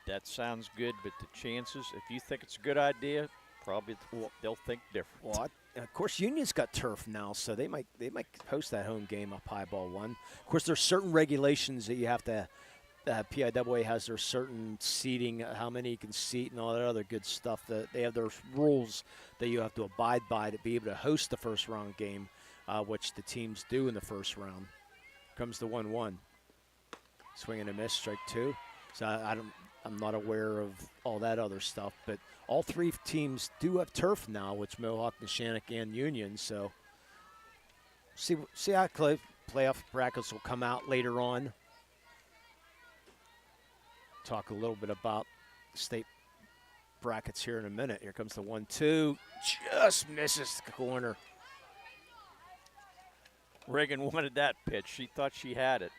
That sounds good, but the chances, if you think it's a good idea, probably they'll think different. Well, of course, Union's got turf now, so they might host that home game up high ball 1. Of course, there's certain regulations that you have to. PIAA has their certain seating, how many you can seat, and all that other good stuff. That they have their rules that you have to abide by to be able to host the first round game, which the teams do in the first round. Comes the 1-1. Swing and a miss, strike 2. So I'm not aware of all that other stuff, but all 3 teams do have turf now, which Mohawk, Neshannock, and Union. So see how playoff brackets will come out later on. Talk a little bit about the state brackets here in a minute. Here comes the 1-2. Just misses the corner. Reagan wanted that pitch. She thought she had it.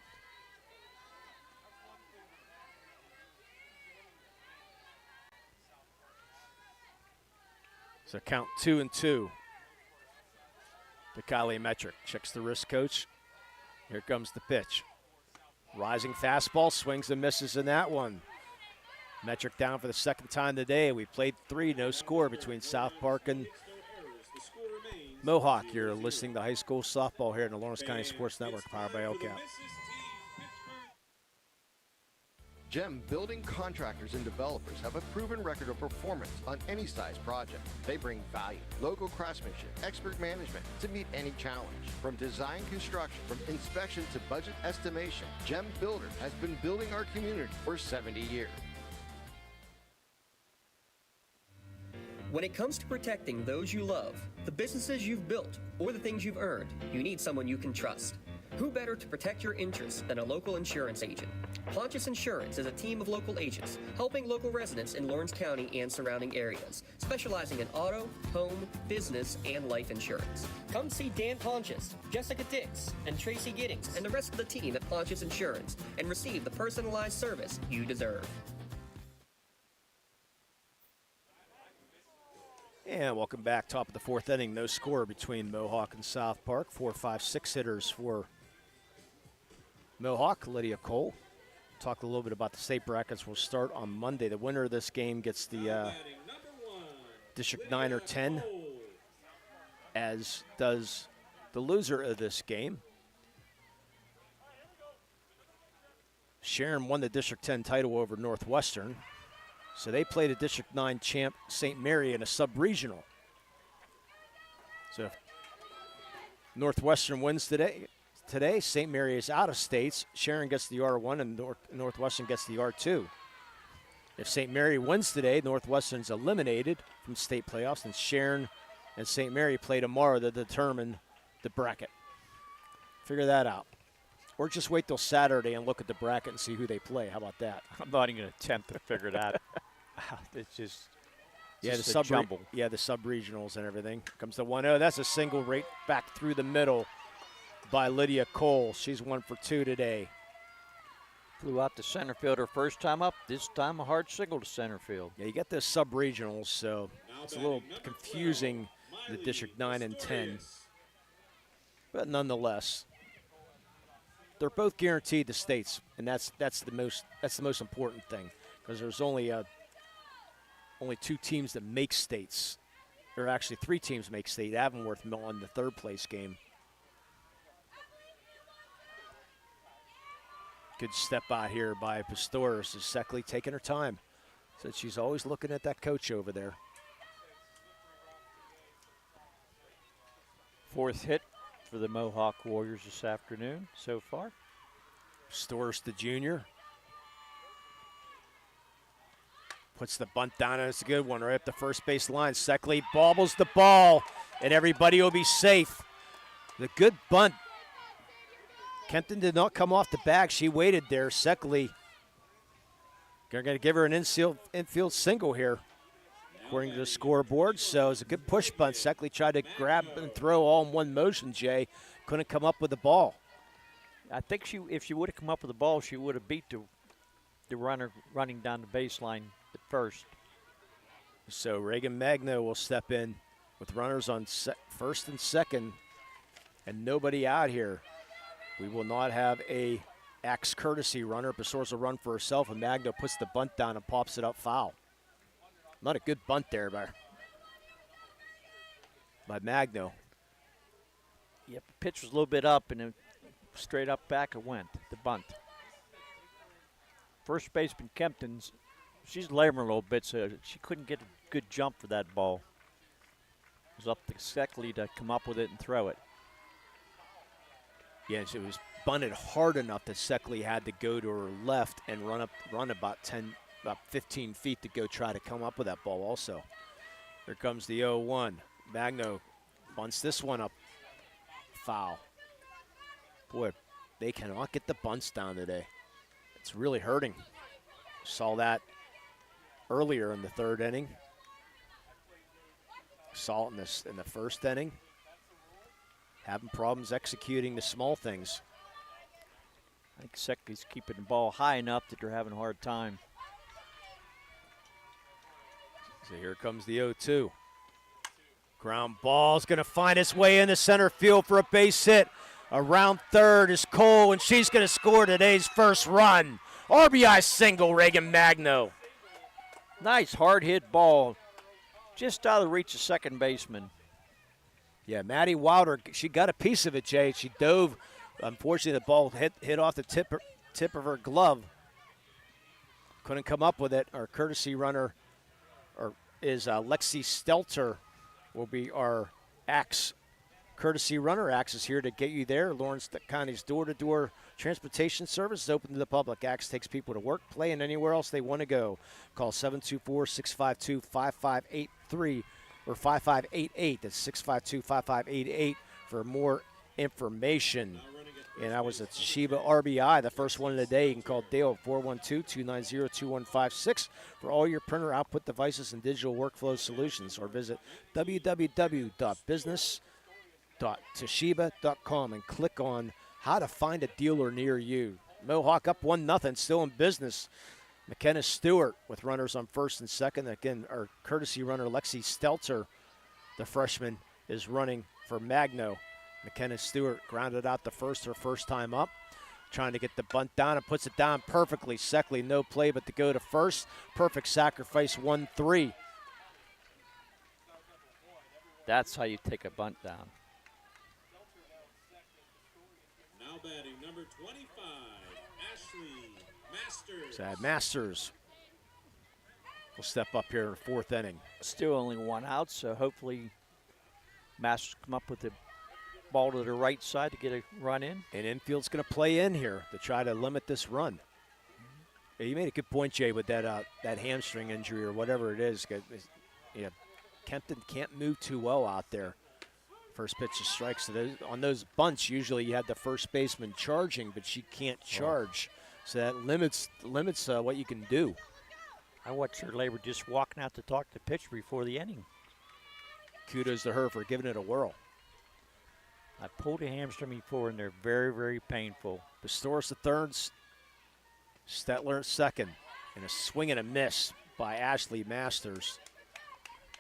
So count 2-2 to Kylie Metric. Checks the wrist coach. Here comes the pitch. Rising fastball, swings and misses in that one. Metric down for the 2nd time today. We played 3, no score between South Park and Mohawk. You're listening to high school softball here in the Lawrence County Sports Network, powered by LCAP. GEM building contractors and developers have a proven record of performance on any size project. They bring value, local craftsmanship, expert management to meet any challenge. From design construction, from inspection to budget estimation, GEM Builder has been building our community for 70 years. When it comes to protecting those you love, the businesses you've built, or the things you've earned, you need someone you can trust. Who better to protect your interests than a local insurance agent? Pontius Insurance is a team of local agents helping local residents in Lawrence County and surrounding areas, specializing in auto, home, business, and life insurance. Come see Dan Pontius, Jessica Dix, and Tracy Giddings, and the rest of the team at Pontius Insurance, and receive the personalized service you deserve. And welcome back. Top of the 4th inning. No score between Mohawk and South Park. 4, 5, 6 hitters for Mohawk. Lydia Cole. Talk a little bit about the state brackets. We'll start on Monday. The winner of this game gets the District 9 or 10, as does the loser of this game. Sharon won the District 10 title over Northwestern. So they played a District 9 champ, St. Mary, in a sub-regional. So if Northwestern wins today, St. Mary is out of states. Sharon gets the R1 and Northwestern gets the R2. If St. Mary wins today, Northwestern's eliminated from state playoffs, and Sharon and St. Mary play tomorrow to determine the bracket. Figure that out. Or just wait till Saturday and look at the bracket and see who they play. How about that? I'm not even going to attempt to figure that out. It's just Yeah, just the a jumble. the sub-regionals and everything. Comes to 1-0. That's a single right back through the middle by Lydia Cole. She's 1 for 2 today. Flew out to center field her first time up. This time a hard single to center field. Yeah, you got the sub-regionals, so it's a little confusing, the District 9 and 10. But nonetheless, they're both guaranteed the states, and that's the most important thing, because there's only 2 teams that make states, or actually 3 teams make state. Avonworth won the 3rd place game. Good step out here by Pastores. Seckley taking her time. Said she's always looking at that coach over there. 4th hit for the Mohawk Warriors this afternoon so far. Pastores, the junior. Puts the bunt down, and it's a good one right up the first base line. Seckley bobbles the ball, and everybody will be safe. The good bunt. Kempton did not come off the bag. She waited there. Seckley, they're going to give her an infield single here, according to the scoreboard. So it's a good push bunt. Seckley tried to grab and throw all in one motion, Jay. Couldn't come up with the ball. I think if she would have come up with the ball, she would have beat the runner running down the baseline at first. So Reagan Magno will step in with runners on first and second and nobody out here. We will not have a Axe courtesy runner. Pastores will run for herself, and Magno puts the bunt down and pops it up foul. Not a good bunt there by Magno. Yep, the pitch was a little bit up, and then straight up back it went, the bunt. First baseman Kempton's, she's laboring a little bit, so she couldn't get a good jump for that ball. It was up to Seckley to come up with it and throw it. Yes, it was bunted hard enough that Seckley had to go to her left and run about 15 feet to go try to come up with that ball also. Here comes the 0-1. Magno bunts this one up. Foul. Boy, they cannot get the bunts down today. It's really hurting. Saw that earlier in the 3rd inning. Saw it in the 1st inning. Having problems executing the small things. I think Seckley's keeping the ball high enough that they're having a hard time. So here comes the 0-2. Ground ball's going to find its way into center field for a base hit. Around third is Cole, and she's going to score today's first run. RBI single, Reagan Magno. Nice hard hit ball. Just out of the reach of second baseman. Yeah, Maddie Wilder, she got a piece of it, Jay. She dove. Unfortunately, the ball hit off the tip of her glove. Couldn't come up with it. Our courtesy runner is Lexi Stelter, will be our Axe courtesy runner. Axe is here to get you there. Lawrence County's door-to-door transportation service is open to the public. Axe takes people to work, play, and anywhere else they want to go. Call 724-652-5583 or 5588. That's 652-5588 for more information. And I was at Toshiba RBI, the first one of the day. You can call Dale at 412-290-2156 for all your printer output devices and digital workflow solutions, or visit www.business.toshiba.com and click on how to find a dealer near you. Mohawk up 1-0, still in business. McKenna Stewart with runners on first and second. Again, our courtesy runner, Lexi Stelter, the freshman, is running for Magno. McKenna Stewart grounded out the first, her first time up. Trying to get the bunt down and puts it down perfectly. Seckley, no play but to go to first. Perfect sacrifice, 1-3. That's how you take a bunt down. Now batting number 25, Ashley Masters. Sad Masters will step up here in the 4th inning. Still only one out, so hopefully Masters come up with the ball to the right side to get a run in. And infield's going to play in here to try to limit this run. Yeah, you made a good point, Jay, with that hamstring injury or whatever it is. You know, Kempton can't move too well out there. First pitch is strike. So on those bunts, usually you have the first baseman charging, but she can't charge. So that limits what you can do. I watched her labor just walking out to talk to pitcher before the inning. Kudos to her for giving it a whirl. I pulled a hamstring before, and they're very, very painful. Pistorius at third, Stetler at second, and a swing and a miss by Ashley Masters,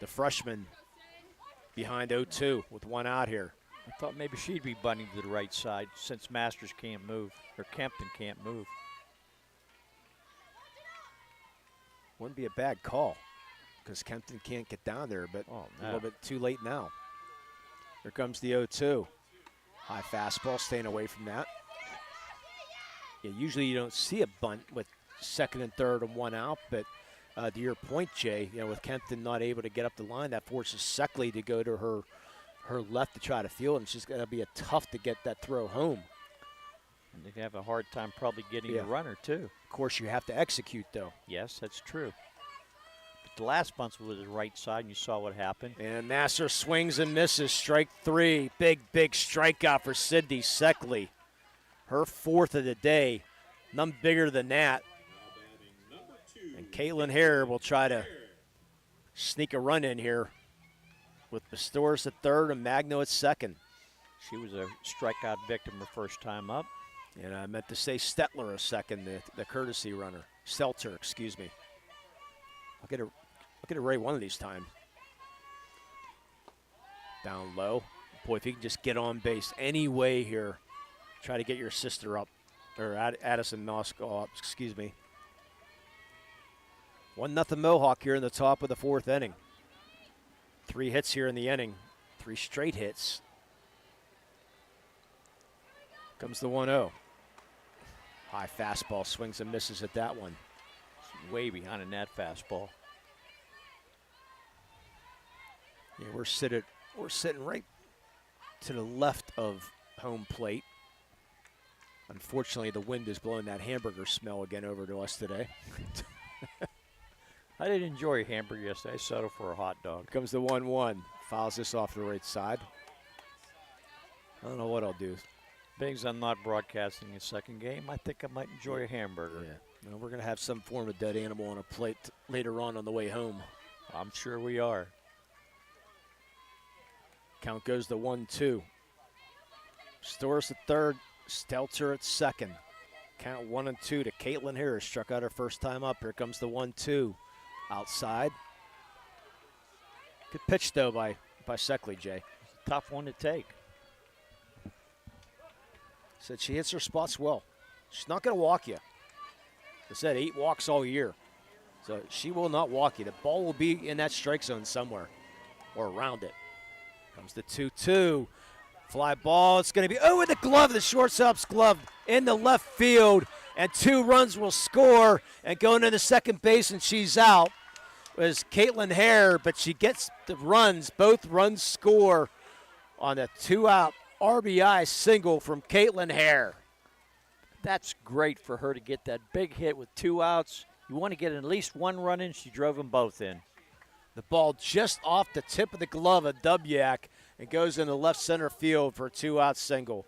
the freshman behind 0-2 with one out here. I thought maybe she'd be bunting to the right side since Masters can't move, or Kempton can't move. Wouldn't be a bad call because Kempton can't get down there, but a little bit too late now. Here comes the 0-2. High fastball, staying away from that. Yeah, usually you don't see a bunt with second and third and one out, but to your point, Jay, with Kempton not able to get up the line, that forces Seckley to go to her left to try to field, and she's going to be tough to get that throw home. And they have a hard time probably getting the runner, too. Of course, you have to execute, though. Yes, that's true. But the last bunt was his right side, and you saw what happened. And Nasser swings and misses. Strike three. Big strikeout for Sydney Seckley. Her fourth of the day. None bigger than that. And Caitlin Hare will try to sneak a run in here with Pistorius at third and Magno at second. She was a strikeout victim her first time up. And I meant to say Stetler a second, the courtesy runner. Stelter, excuse me. I'll get it right one of these times. Down low. Boy, if you can just get on base any way here, try to get your sister up, or Addison Nosko up, excuse me. 1-0 Mohawk here in the top of the fourth inning. 3 hits here in the inning. 3 straight hits. Comes the 1-0. High fastball, swings and misses at that one. It's way behind in that fastball. Yeah, we're sitting right to the left of home plate. Unfortunately, the wind is blowing that hamburger smell again over to us today. I didn't enjoy a hamburger yesterday. I settled for a hot dog. Comes the 1-1. Fouls this off the right side. I don't know what I'll do. Being I'm not broadcasting a second game, I think I might enjoy a hamburger. Yeah. Well, we're going to have some form of dead animal on a plate later on the way home. I'm sure we are. Count goes to 1-2. Storis at third, Stelter at second. Count 1-2 to Caitlin Harris. Struck out her first time up. Here comes the 1-2. Outside. Good pitch, though, by Seckley, Jay. It's a tough one to take. Said she hits her spots well. She's not going to walk you. I said 8 walks all year. So she will not walk you. The ball will be in that strike zone somewhere or around it. Comes the 2-2. Fly ball. It's going to be with the glove. The shortstop's glove in the left field. And 2 runs will score. And going to the second base, and she's out, was Caitlin Hare. But she gets the runs. Both runs score on a 2-out RBI single from Caitlin Hare. That's great for her to get that big hit with 2 outs. You want to get at least 1 run in. She drove them both in. The ball just off the tip of the glove of Dubyak and goes into left center field for a 2-out single.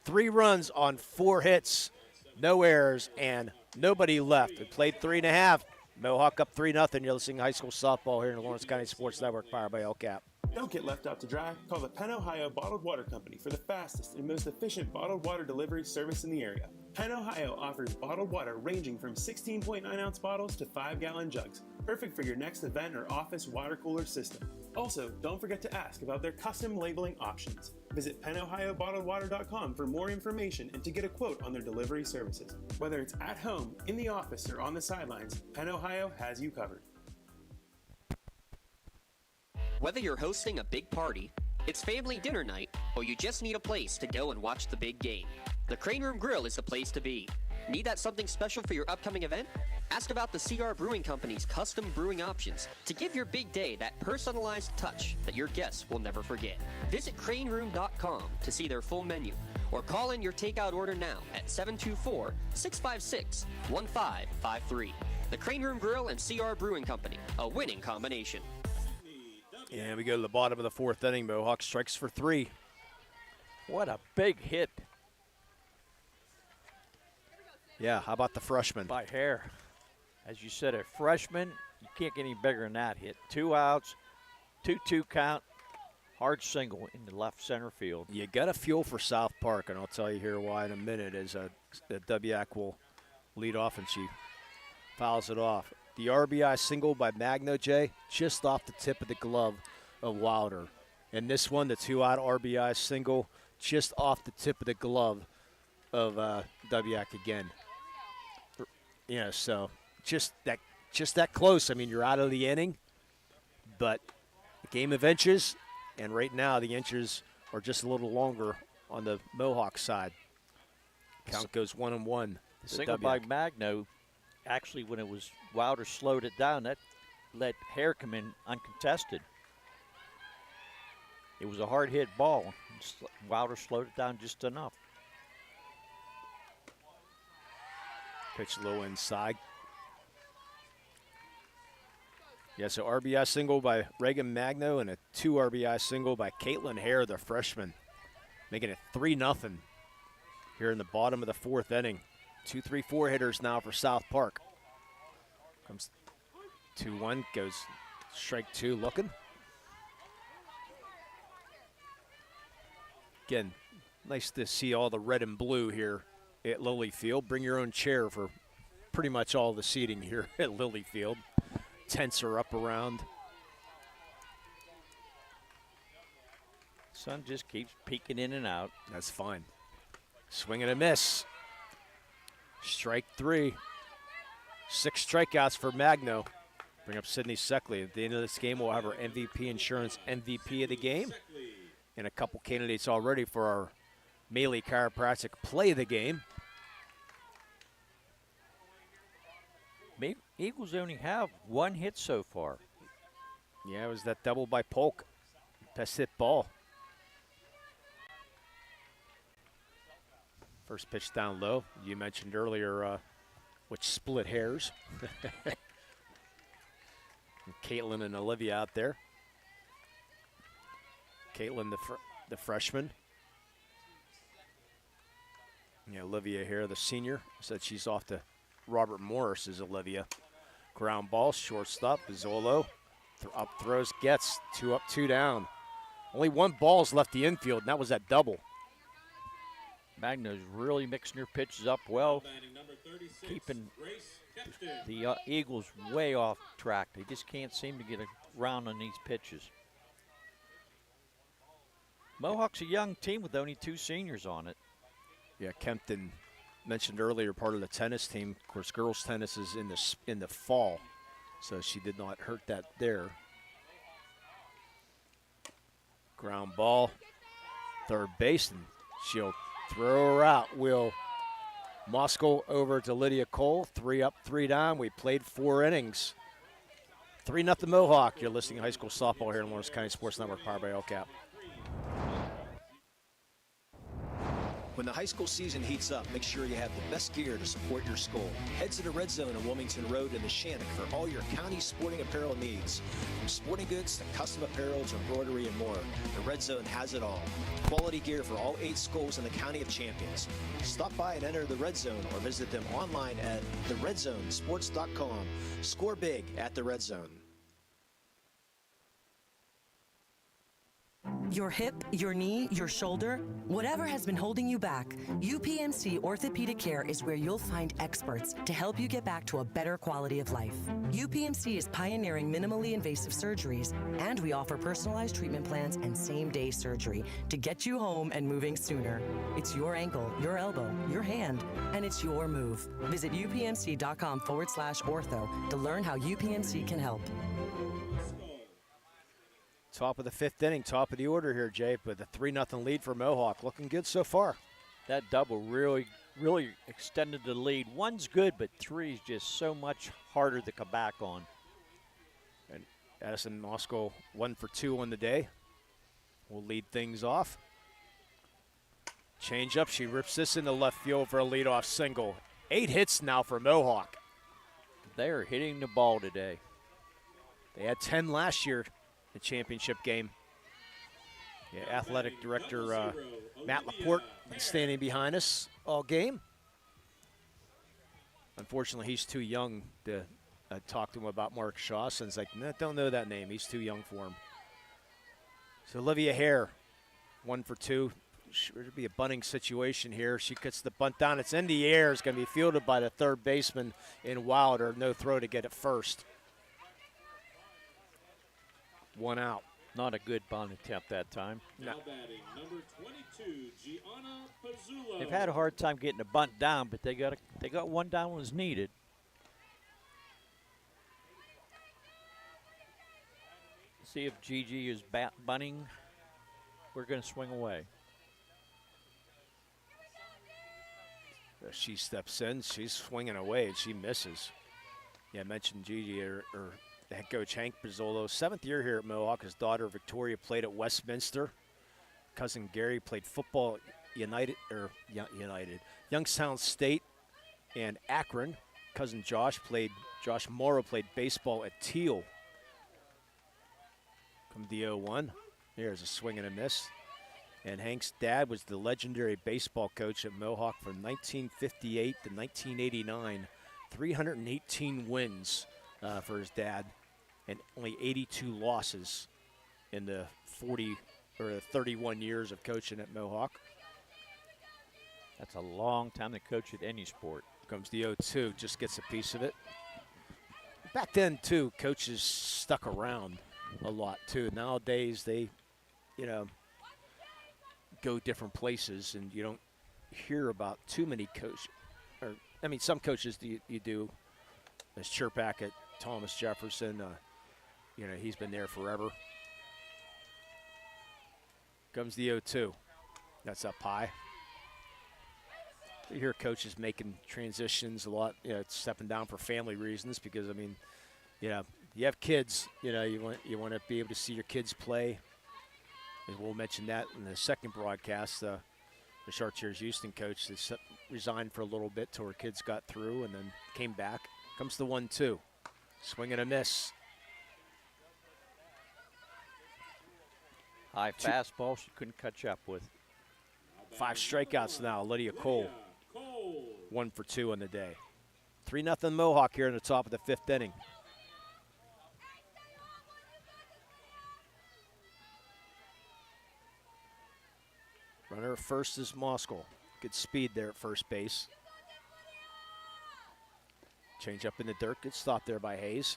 3 runs on 4 hits, no errors, and nobody left. It played 3.5. Mohawk up 3-0. You're listening to high school softball here in the Lawrence County Sports Network, powered by LCAP. Don't get left out to dry. Call the Penn Ohio Bottled Water Company for the fastest and most efficient bottled water delivery service in the area. Penn Ohio offers bottled water ranging from 16.9-ounce bottles to 5-gallon jugs, perfect for your next event or office water cooler system. Also, don't forget to ask about their custom labeling options. Visit PenOhioBottledWater.com for more information and to get a quote on their delivery services. Whether it's at home, in the office, or on the sidelines, Penn Ohio has you covered. Whether you're hosting a big party, it's family dinner night, or you just need a place to go and watch the big game, the Crane Room Grill is the place to be. Need that something special for your upcoming event? Ask about the CR Brewing Company's custom brewing options to give your big day that personalized touch that your guests will never forget. Visit craneroom.com to see their full menu, or call in your takeout order now at 724-656-1553. The Crane Room Grill and CR Brewing Company, a winning combination. And we go to the bottom of the fourth inning. Mohawk strikes for 3. What a big hit. Yeah, how about the freshman? By hair. As you said, a freshman, you can't get any bigger than that hit. 2 outs, 2-2 count, hard single in the left center field. You got to feel for South Park, and I'll tell you here why in a minute as WPIAL will lead off, and she fouls it off. The RBI single by Magno, Jay, just off the tip of the glove of Wilder. And this one, the 2-out RBI single, just off the tip of the glove of WPIAL again. You know, so just that close. I mean, you're out of the inning, but the game of inches, and right now the inches are just a little longer on the Mohawk side. Count goes 1-1. The single by Magno, actually, when it was Wilder slowed it down, that let Hare come in uncontested. It was a hard hit ball. Wilder slowed it down just enough. Pitch low inside. Yes, an RBI single by Reagan Magno and a 2 RBI single by Caitlin Hare, the freshman, making it 3-0 here in the bottom of the fourth inning. 2-3-4 hitters now for South Park. Comes 2-1, goes strike 2 looking. Again, nice to see all the red and blue here at Lily Field. Bring your own chair for pretty much all the seating here at Lily Field. Tents are up around. Sun just keeps peeking in and out. That's fine. Swing and a miss. Strike 3. 6 strikeouts for Magno. Bring up Sydney Seckley. At the end of this game, we'll have our MVP Insurance MVP of the game. And a couple candidates already for our Melee Chiropractic Play of the game. Eagles only have 1 hit so far. Yeah, it was that double by Polk. Best hit ball. First pitch down low. You mentioned earlier which split hairs. Caitlin and Olivia out there. Caitlin, the freshman. Yeah, Olivia here, the senior. Said she's off to Robert Morris is Olivia. Ground ball, shortstop, Bizzolo. Up throws, gets 2 up, 2 down. Only 1 ball's left the infield, and that was that double. Magno's really mixing her pitches up well, keeping the Eagles way off track. They just can't seem to get around on these pitches. Mohawk's a young team with only 2 seniors on it. Yeah, Kempton mentioned earlier, part of the tennis team. Of course, girls tennis is in the fall, so she did not hurt that there. Ground ball, third base, and she'll throw her out. Will Moskal over to Lydia Cole. 3 up, 3 down. We played 4 innings. 3-0 Mohawk. You're listening to high school softball here on Lawrence County Sports Network, powered by LCAP. When the high school season heats up, make sure you have the best gear to support your school. Head to the Red Zone on Wilmington Road in the Shannock for all your county sporting apparel needs. From sporting goods to custom apparel to embroidery and more, the Red Zone has it all. Quality gear for all 8 schools in the County of Champions. Stop by and enter the Red Zone or visit them online at theredzonesports.com. Score big at the Red Zone. Your hip, your knee, your shoulder, whatever has been holding you back, UPMC Orthopedic Care is where you'll find experts to help you get back to a better quality of life. UPMC is pioneering minimally invasive surgeries, and we offer personalized treatment plans and same-day surgery to get you home and moving sooner. It's your ankle, your elbow, your hand, and it's your move. Visit upmc.com/ortho to learn how UPMC can help. Top of the 5th inning, top of the order here, Jay, with a 3-0 lead for Mohawk. Looking good so far. That double really extended the lead. 1's good, but 3's just so much harder to come back on. And Addison Moskal 1 for 2 on the day. Will lead things off. Change up, she rips this into left field for a leadoff single. 8 hits now for Mohawk. They are hitting the ball today. They had 10 last year the championship game. Yeah, athletic director Matt Laporte been standing behind us all game. Unfortunately, he's too young to talk to him about Mark Shaw. Since like, no, don't know that name. He's too young for him. So Olivia Hare, 1 for 2. Should be a bunting situation here. She gets the bunt down. It's in the air. It's going to be fielded by the third baseman in Wilder. No throw to get it first. 1 out. Not a good bunt attempt that time. Now batting number 22, Gianna Pizzulo. They've had a hard time getting a bunt down, but they got one down when it's needed. See if Gigi is bunting. We're going to swing away. She steps in. She's swinging away, and she misses. Yeah, I mentioned Gigi, or the head coach Hank Pizzolo. 7th year here at Mohawk. His daughter Victoria played at Westminster. Cousin Gary played football at Youngstown State and Akron. Cousin Josh Morrow played baseball at Teal. Come the 0-1. Here's a swing and a miss. And Hank's dad was the legendary baseball coach at Mohawk from 1958 to 1989. 318 wins for his dad, and only 82 losses in the 31 years of coaching at Mohawk. That's a long time to coach at any sport. Comes the 0-2, just gets a piece of it. Back then, too, coaches stuck around a lot, too. Nowadays, they, go different places, and you don't hear about too many coaches. Some coaches you do. As Chirpak at Thomas Jefferson, he's been there forever. Comes the 0-2. That's up high. You hear coaches making transitions a lot, stepping down for family reasons because, you have kids, you want to be able to see your kids play. And we'll mention that in the second broadcast. The Chartiers Houston coach that resigned for a little bit till her kids got through and then came back. Comes the 1-2. Swing and a miss. High fastball she couldn't catch up with. 5 strikeouts now. Lydia Cole. 1 for 2 on the day. 3-0 Mohawk here in the top of the 5th inning. Runner at first is Moskal. Good speed there at first base. Change up in the dirt. Good stop there by Hayes.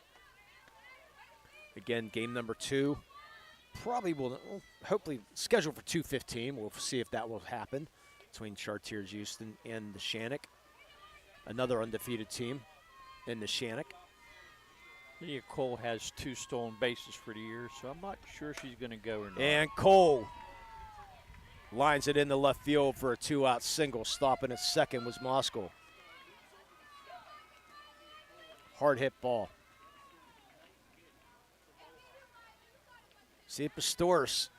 Again, game number 2. Hopefully scheduled for 2:15. We'll see if that will happen between Chartiers Houston and the Shannock. Another undefeated team in the Shannock. Lydia Cole has 2 stolen bases for the year, so I'm not sure she's going to go or not. And Cole lines it in the left field for a 2-out single. Stopping at second was Moskal. Hard hit ball. See if Pistorius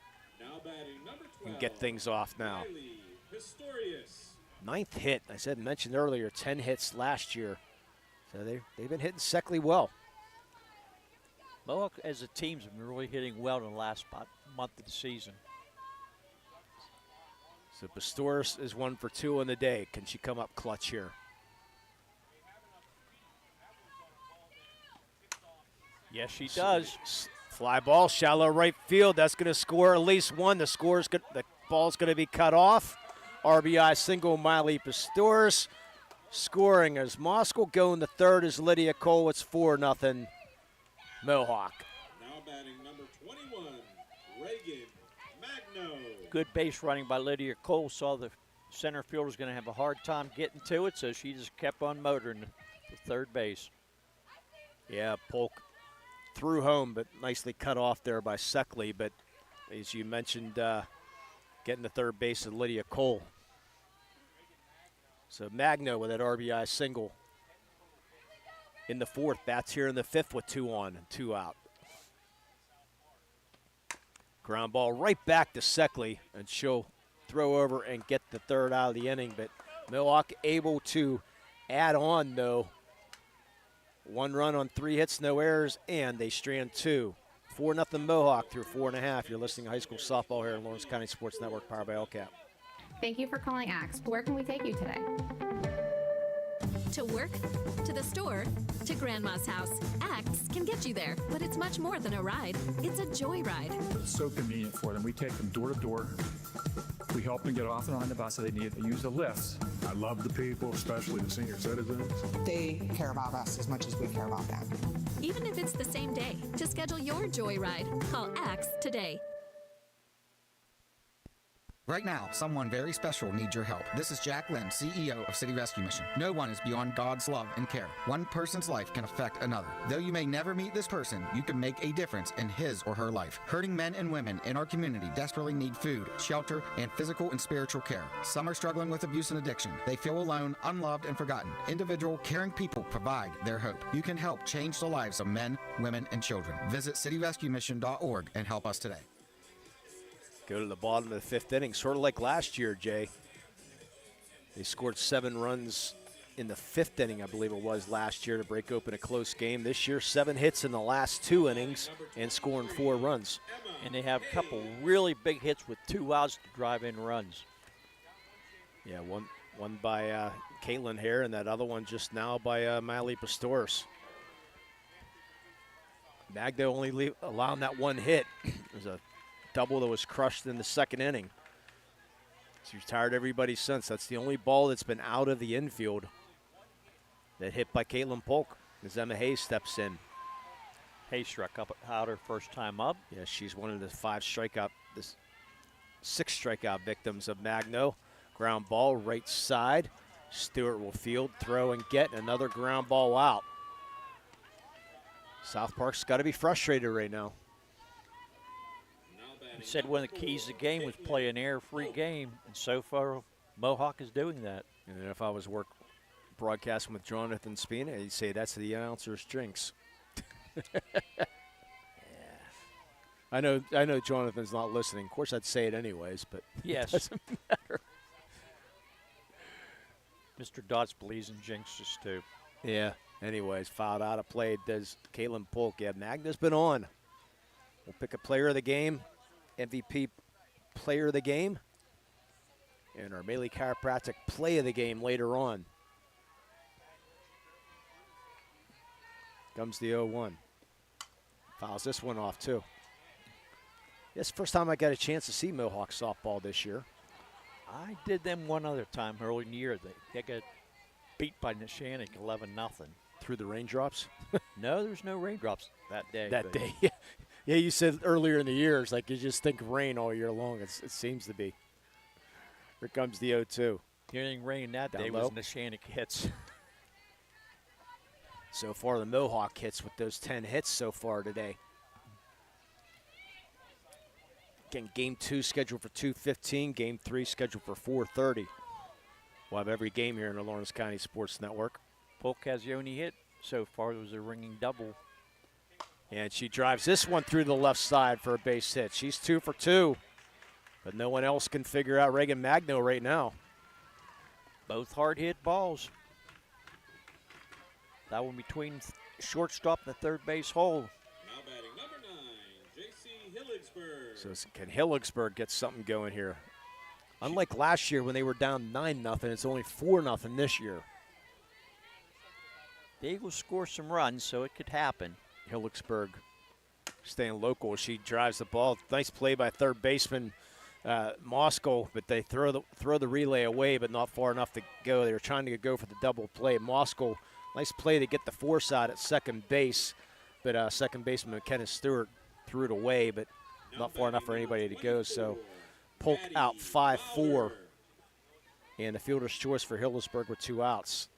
can get things off now. 9th hit. I mentioned earlier, 10 hits last year. So they've been hitting Seckley well. Mohawk as a team's been really hitting well in the last month of the season. So Pistorius is 1 for 2 on the day. Can she come up clutch here? Yes, she does. Fly ball, shallow right field. That's going to score at least 1. The ball's going to be cut off. RBI single, Miley Pistorius. Scoring as Moskal. Going to third is Lydia Cole. It's 4-0 Mohawk. Now batting number 21, Reagan Magno. Good base running by Lydia Cole. Saw the center fielder was going to have a hard time getting to it, so she just kept on motoring to third base. Yeah, Polk threw home, but nicely cut off there by Seckley. But as you mentioned, getting to third base of Lydia Cole. So Magno with that RBI single in the 4th. Bats here in the 5th with 2 on and 2 out. Ground ball right back to Seckley, and she'll throw over and get the 3rd out of the inning. But Mohawk able to add on, though. 1 run on 3 hits, no errors, and they strand 2. 4-0 Mohawk through 4.5. You're listening to high school softball here on Lawrence County Sports Network, powered by LCAP. Thank you for calling Axe. Where can we take you today? To work, to the store, to Grandma's house. Axe can get you there, but it's much more than a ride. It's a joyride. It's so convenient for them. We take them door to door. We help them get off and on the bus that they need. They use the lifts. I love the people, especially the senior citizens. They care about us as much as we care about them. Even if it's the same day, to schedule your joyride, call Axe today. Right now, someone very special needs your help. This is Jack Lynn, CEO of City Rescue Mission. No one is beyond God's love and care. One person's life can affect another. Though you may never meet this person, you can make a difference in his or her life. Hurting men and women in our community desperately need food, shelter, and physical and spiritual care. Some are struggling with abuse and addiction. They feel alone, unloved, and forgotten. Individual, caring people provide their hope. You can help change the lives of men, women, and children. Visit cityrescuemission.org and help us today. Go to the bottom of the 5th inning, sort of like last year, Jay. They scored 7 runs in the 5th inning, I believe it was, last year to break open a close game. This year, 7 hits in the last 2 innings and scoring 4 runs. And they have a couple really big hits with 2 outs to drive in runs. Yeah, one by Caitlin Hare and that other one just now by Miley Pastores. Magda only allowing that 1 hit. It was a double that was crushed in the 2nd inning. She's retired everybody since. That's the only ball that's been out of the infield that hit by Caitlin Polk as Emma Hayes steps in. Hayes struck out her first time up. Yeah, she's one of the 6 strikeout victims of Magno. Ground ball right side. Stewart will field, throw, and get another ground ball out. South Park's got to be frustrated right now. He said one of the keys to the game was play an error-free game, and so far Mohawk is doing that. And if I was broadcasting with Jonathan Spina, he'd say that's the announcer's jinx. Yeah. I know Jonathan's not listening. Of course, I'd say it anyways, but yes. It doesn't matter. Mr. Dotz believes in jinxes too. Yeah. Anyways, fouled out of play. Does Caitlin Polk. Yeah, Magna's been on. We'll pick a player of the game, MVP player of the game, and our Bailey Chiropractic play of the game later on. Comes the 0-1. Fouls this one off too. It's the first time I got a chance to see Mohawk softball this year. I did them one other time early in the year. They got beat by Neshannock 11-0. Through the raindrops? No, there's no raindrops that day. That day, yeah. Yeah, you said earlier in the year, it's like you just think rain all year long. It seems to be. Here comes the 0-2. The only rain that Down day low. was Neshannock hits. So far, the Mohawk hits with those 10 hits so far today. Again, Game 2 scheduled for 2:15. Game 3 scheduled for 4:30. We'll have every game here in the Lawrence County Sports Network. Polk has the only hit so far. It was a ringing double. And she drives this one through the left side for a base hit. She's 2 for 2. But no one else can figure out Reagan Magno right now. Both hard hit balls. That one between shortstop and the third base hole. Now batting number 9, J.C. Hilligsburg. So can Hilligsburg get something going here? Unlike last year when they were down 9-0, it's only 4-0 this year. The Eagles score some runs, so it could happen. Hilligsburg staying local. She drives the ball. Nice play by third baseman Moskal, but they throw the relay away, but not far enough to go. They were trying to go for the double play. Moskal, nice play to get the force out at second base, but second baseman McKenna Stewart threw it away, but not far enough for anybody to go. So Polk out 5-4, and the fielder's choice for Hilligsburg with 2 outs.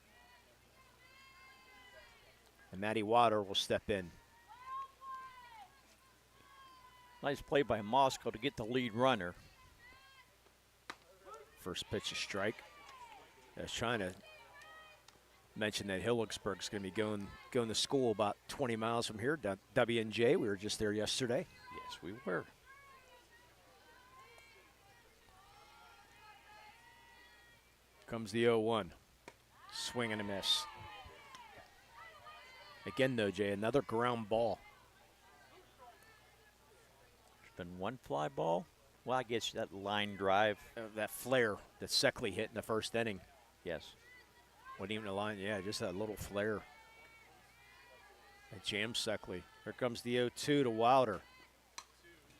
And Maddie Water will step in. Nice play by Moskal to get the lead runner. First pitch, a strike. I was trying to mention that Hilligsburg's going to be going to school about 20 miles from here, W&J. We were just there yesterday. Yes, we were. Comes the 0-1. Swing and a miss. Again, though, Jay, another ground ball. been one fly ball. Well, I guess that line drive. That flare that Seckley hit in the first inning. Yes. Wasn't even a line, yeah, just that little flare. That jams Seckley. Here comes the 0-2 to Wilder.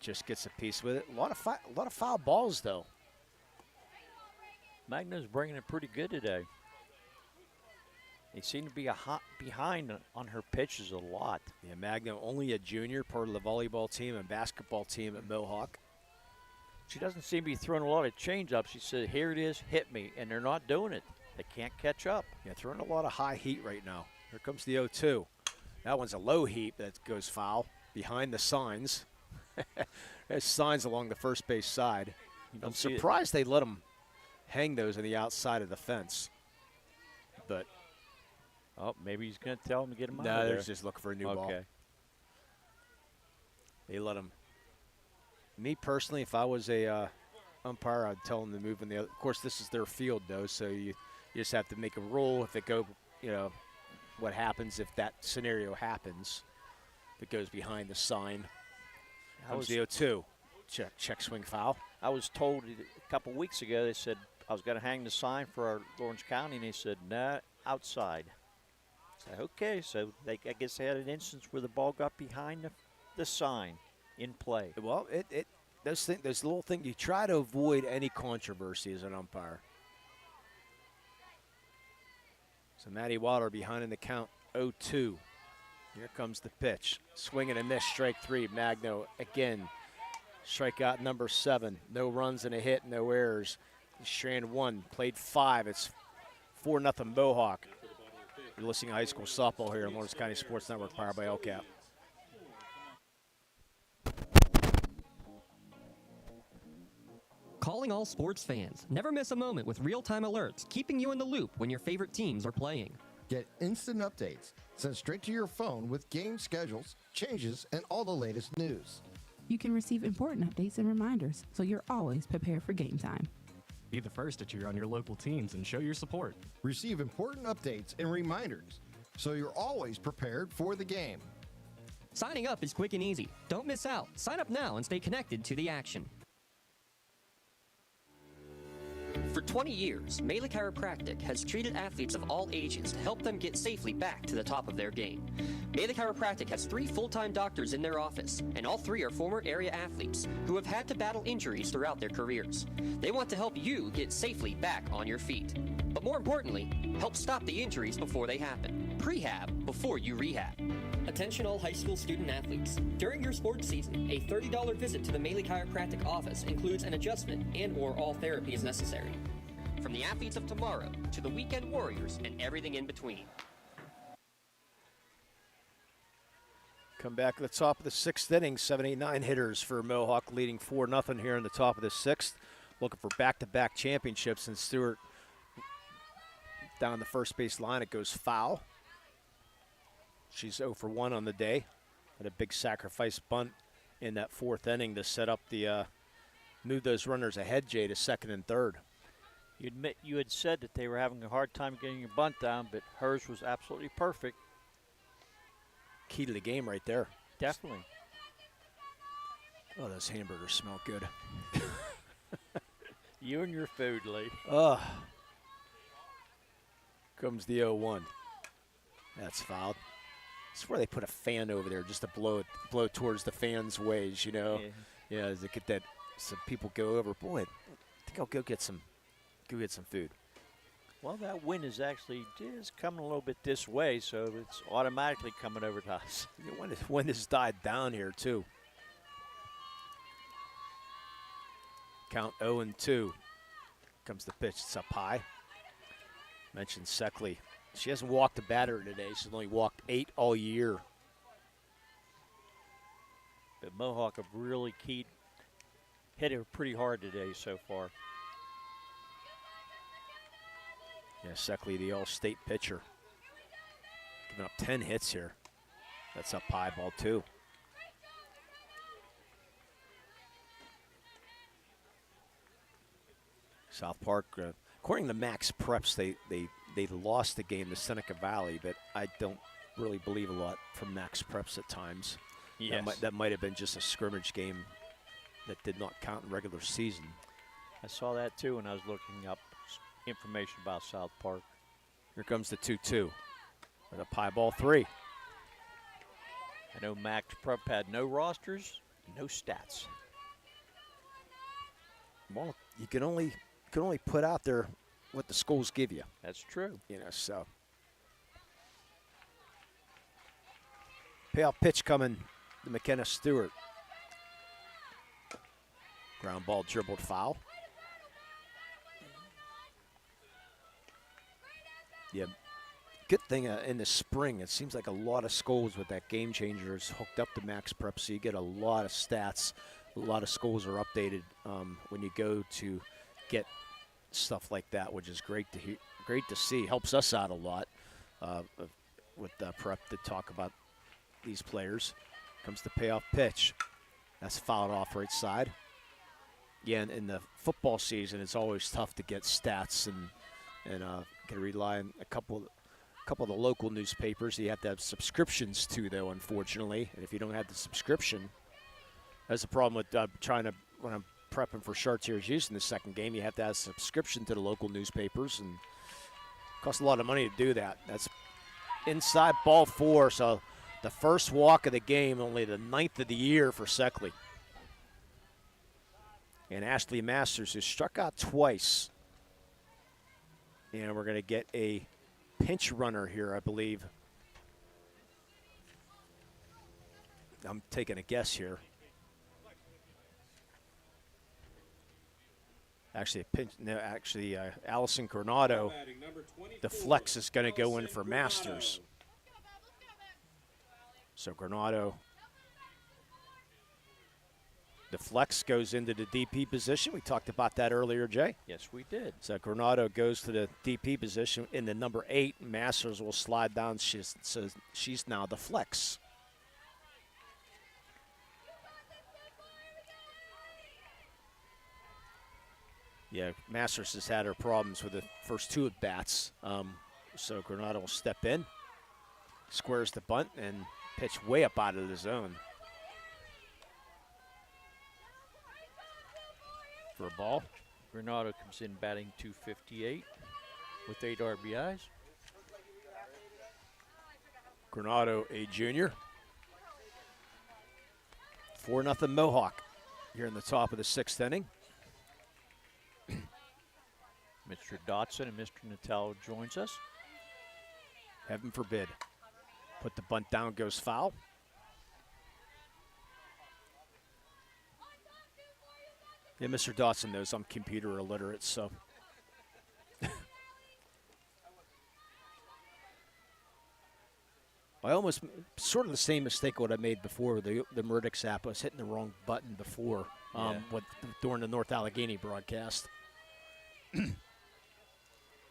Just gets a piece with it. A lot of foul balls, though. Magno's bringing it pretty good today. They seem to be behind on her pitches a lot. Yeah, Magno only a junior, part of the volleyball team and basketball team at Mohawk. She doesn't seem to be throwing a lot of change-ups. She said, here it is, hit me, and they're not doing it. They can't catch up. Yeah, throwing a lot of high heat right now. Here comes the 0-2. That one's a low heat that goes foul behind the signs. There's signs along the first base side. I'm surprised they let them hang those on the outside of the fence. But maybe he's going to tell them to get them out no, of there. they're just looking for a new ball. They let them. Me personally, if I was a umpire, I'd tell them to move in the other. Of course, this is their field, though, so you just have to make a rule if it go, what happens if that scenario happens. If it goes behind the sign. Comes the 0-2. Check swing foul. I was told a couple weeks ago, they said I was going to hang the sign for our Lawrence County, and they said, nah, outside. I said, okay, so I guess they had an instance where the ball got behind the sign in play. Well, those little things, you try to avoid any controversy as an umpire. So Maddie Wilder behind in the count, 0-2. Here comes the pitch. Swing and a miss, strike 3. Magno again. Strikeout number 7. No runs and a hit, no errors. Strand 1, played 5. It's 4-0 Mohawk. You're listening to high school softball here on Lawrence County Sports Network, powered by LCAP. Calling all sports fans. Never miss a moment with real-time alerts, keeping you in the loop when your favorite teams are playing. Get instant updates sent straight to your phone with game schedules, changes, and all the latest news. You can receive important updates and reminders, so you're always prepared for game time. Be the first to cheer on your local teams and show your support. Receive important updates and reminders, so you're always prepared for the game. Signing up is quick and easy. Don't miss out. Sign up now and stay connected to the action. For 20 years, Mele Chiropractic has treated athletes of all ages to help them get safely back to the top of their game. Mele Chiropractic has 3 full-time doctors in their office, and all 3 are former area athletes who have had to battle injuries throughout their careers. They want to help you get safely back on your feet. But more importantly, help stop the injuries before they happen. Prehab before you rehab. Attention all high school student athletes. During your sports season, a $30 visit to the Mele Chiropractic office includes an adjustment and/or all therapy is necessary. From the athletes of tomorrow to the weekend warriors and everything in between. Come back at the top of the 6th inning. 7, 8, 9 hitters for Mohawk, leading 4-0 here in the top of the 6th. Looking for back-to-back championships, and Stewart down the first base line. It goes foul. She's 0 for 1 on the day. Had a big sacrifice bunt in that 4th inning to set up the move those runners ahead, Jay, to 2nd and 3rd. You had said that they were having a hard time getting your bunt down, but hers was absolutely perfect. Key to the game right there. Definitely. Oh, those hamburgers smell good. You and your food, Lee. Comes the 0-1. That's fouled. It's where they put a fan over there just to blow towards the fans' ways, Yeah, to get that, so people go over. Boy, I think I'll go get some food. Well, that wind is actually just coming a little bit this way, so it's automatically coming over to us. The wind has died down here, too. Count 0-2. Comes the pitch. It's up high. Mentioned Seckley. She hasn't walked a batter today. She's only walked 8 all year. But Mohawk have really hit her pretty hard today so far. Yeah, Seckley, the all-state pitcher. Giving up 10 hits here. That's up high, ball 2. South Park, according to Max Preps, they lost the game to Seneca Valley, but I don't really believe a lot from Max Preps at times. Yes. That might have been just a scrimmage game that did not count in regular season. I saw that too when I was looking up information about South Park. Here comes the 2-2 with a pie ball 3. I know Max Prep had no rosters, no stats. Well, you can only put out there what the schools give you. That's true. So. Payoff pitch coming to McKenna Stewart. Ground ball dribbled foul. Yeah, good thing in the spring, it seems like a lot of schools with that game changer is hooked up to Max Prep, so you get a lot of stats. A lot of schools are updated when you go to get stuff like that, which is great to see. Helps us out a lot with Prep to talk about these players. Comes the payoff pitch. That's fouled off right side. Yeah, in the football season, it's always tough to get stats and can rely on a couple of the local newspapers you have to have subscriptions to, though, unfortunately. And if you don't have the subscription, that's the problem with when I'm prepping for Chartiers use in the second game. You have to have a subscription to the local newspapers, and it costs a lot of money to do that. That's inside ball 4, so the first walk of the game, only the 9th of the year for Seckley. And Ashley Masters, who struck out twice. And we're going to get a pinch runner here, I believe. I'm taking a guess here. Actually, Allison Granado, the flex is going to go in for Masters. So Granado, the flex goes into the DP position. We talked about that earlier, Jay. Yes, we did. So Granado goes to the DP position in the number 8. Masters will slide down. So she's now the flex. Yeah, Masters has had her problems with the first 2 at bats. So Granado will step in, squares the bunt, and pitch way up out of the zone. For a ball. Granado comes in batting .258 with 8 RBIs. Granado, a junior. 4-0 Mohawk here in the top of the 6th inning. Mr. Dotson and Mr. Natal joins us. Heaven forbid. Put the bunt down, goes foul. Yeah, Mr. Dotson knows I'm computer illiterate, so. I almost, sort of the same mistake what I made before with the Meridics app. I was hitting the wrong button before during the North Allegheny broadcast.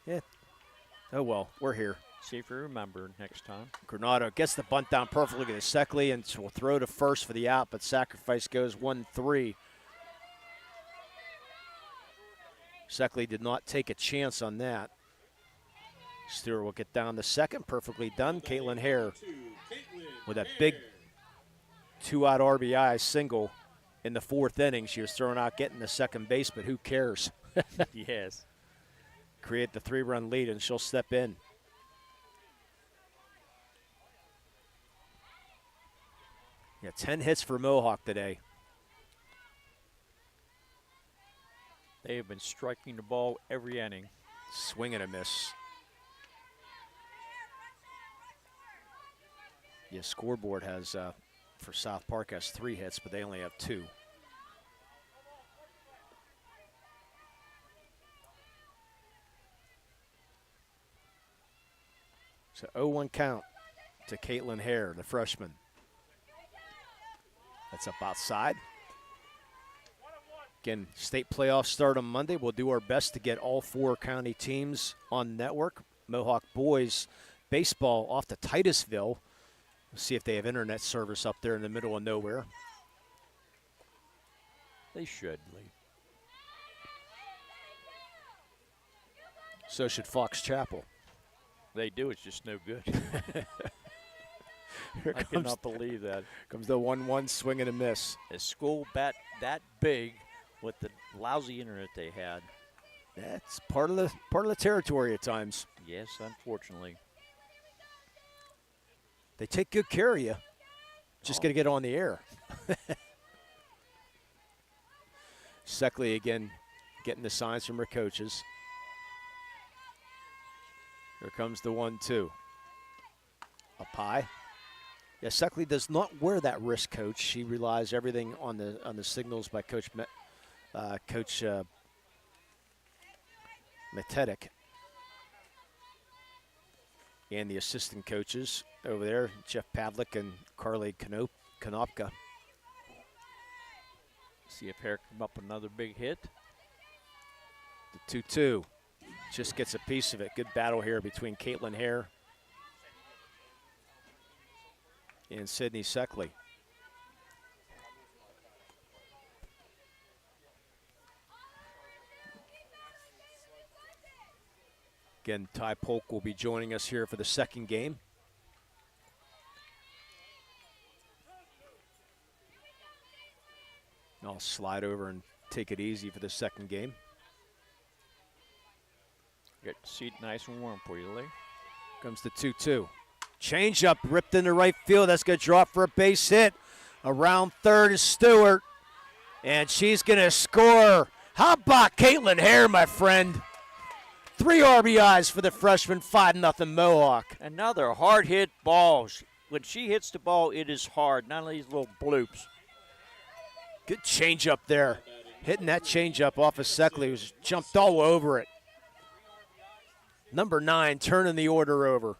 Yeah. Oh, well, we're here. See if you remember next time. Granado gets the bunt down perfectly to Seckley and will throw to first for the out, but sacrifice goes 1-3. Seckley did not take a chance on that. Stewart will get down to second. Perfectly done. Caitlin Hare with a big 2-out RBI single in the 4th inning. She was thrown out getting the second base, but who cares? Yes. Create the 3-run lead, and she'll step in. Yeah, 10 hits for Mohawk today. They have been striking the ball every inning. Swing and a miss. Yeah, scoreboard has, for South Park, has 3 hits, but they only have 2. So 0-1 count to Caitlin Hare, the freshman. That's up outside. Again, state playoffs start on Monday. We'll do our best to get all 4 county teams on network. Mohawk boys baseball off to Titusville. We'll see if they have internet service up there in the middle of nowhere. They should, Lee. So should Fox Chapel. They do, it's just no good. I cannot believe that. Comes the 1-1 swing and a miss. A school bat that big with the lousy internet they had. That's part of the territory at times. Yes, unfortunately. They take good care of you. Just got to get on the air. Seckley again getting the signs from her coaches. Here comes the 1-2. Up high. Yeah, Seckley does not wear that wrist, Coach. She relies everything on the signals by Coach Matetic and the assistant coaches over there, Jeff Pavlik and Carly Konopka. See if Hare come up with another big hit. The 2-2 just gets a piece of it. Good battle here between Caitlin Hare and Sydney Seckley. Again, Ty Polk will be joining us here for the second game. I'll slide over and take it easy for the second game. Get the seat nice and warm for you, Lee. Comes the 2-2. Change up, ripped into right field. That's going to drop for a base hit. Around third is Stewart, and she's going to score. How about Caitlin Hare, my friend? 3 RBIs for the freshman, 5-0 Mohawk. Another hard hit ball. When she hits the ball, it is hard. None of these little bloops. Good change up there. Hitting that change up off of Seckley, was jumped all over it. Number 9 turning the order over.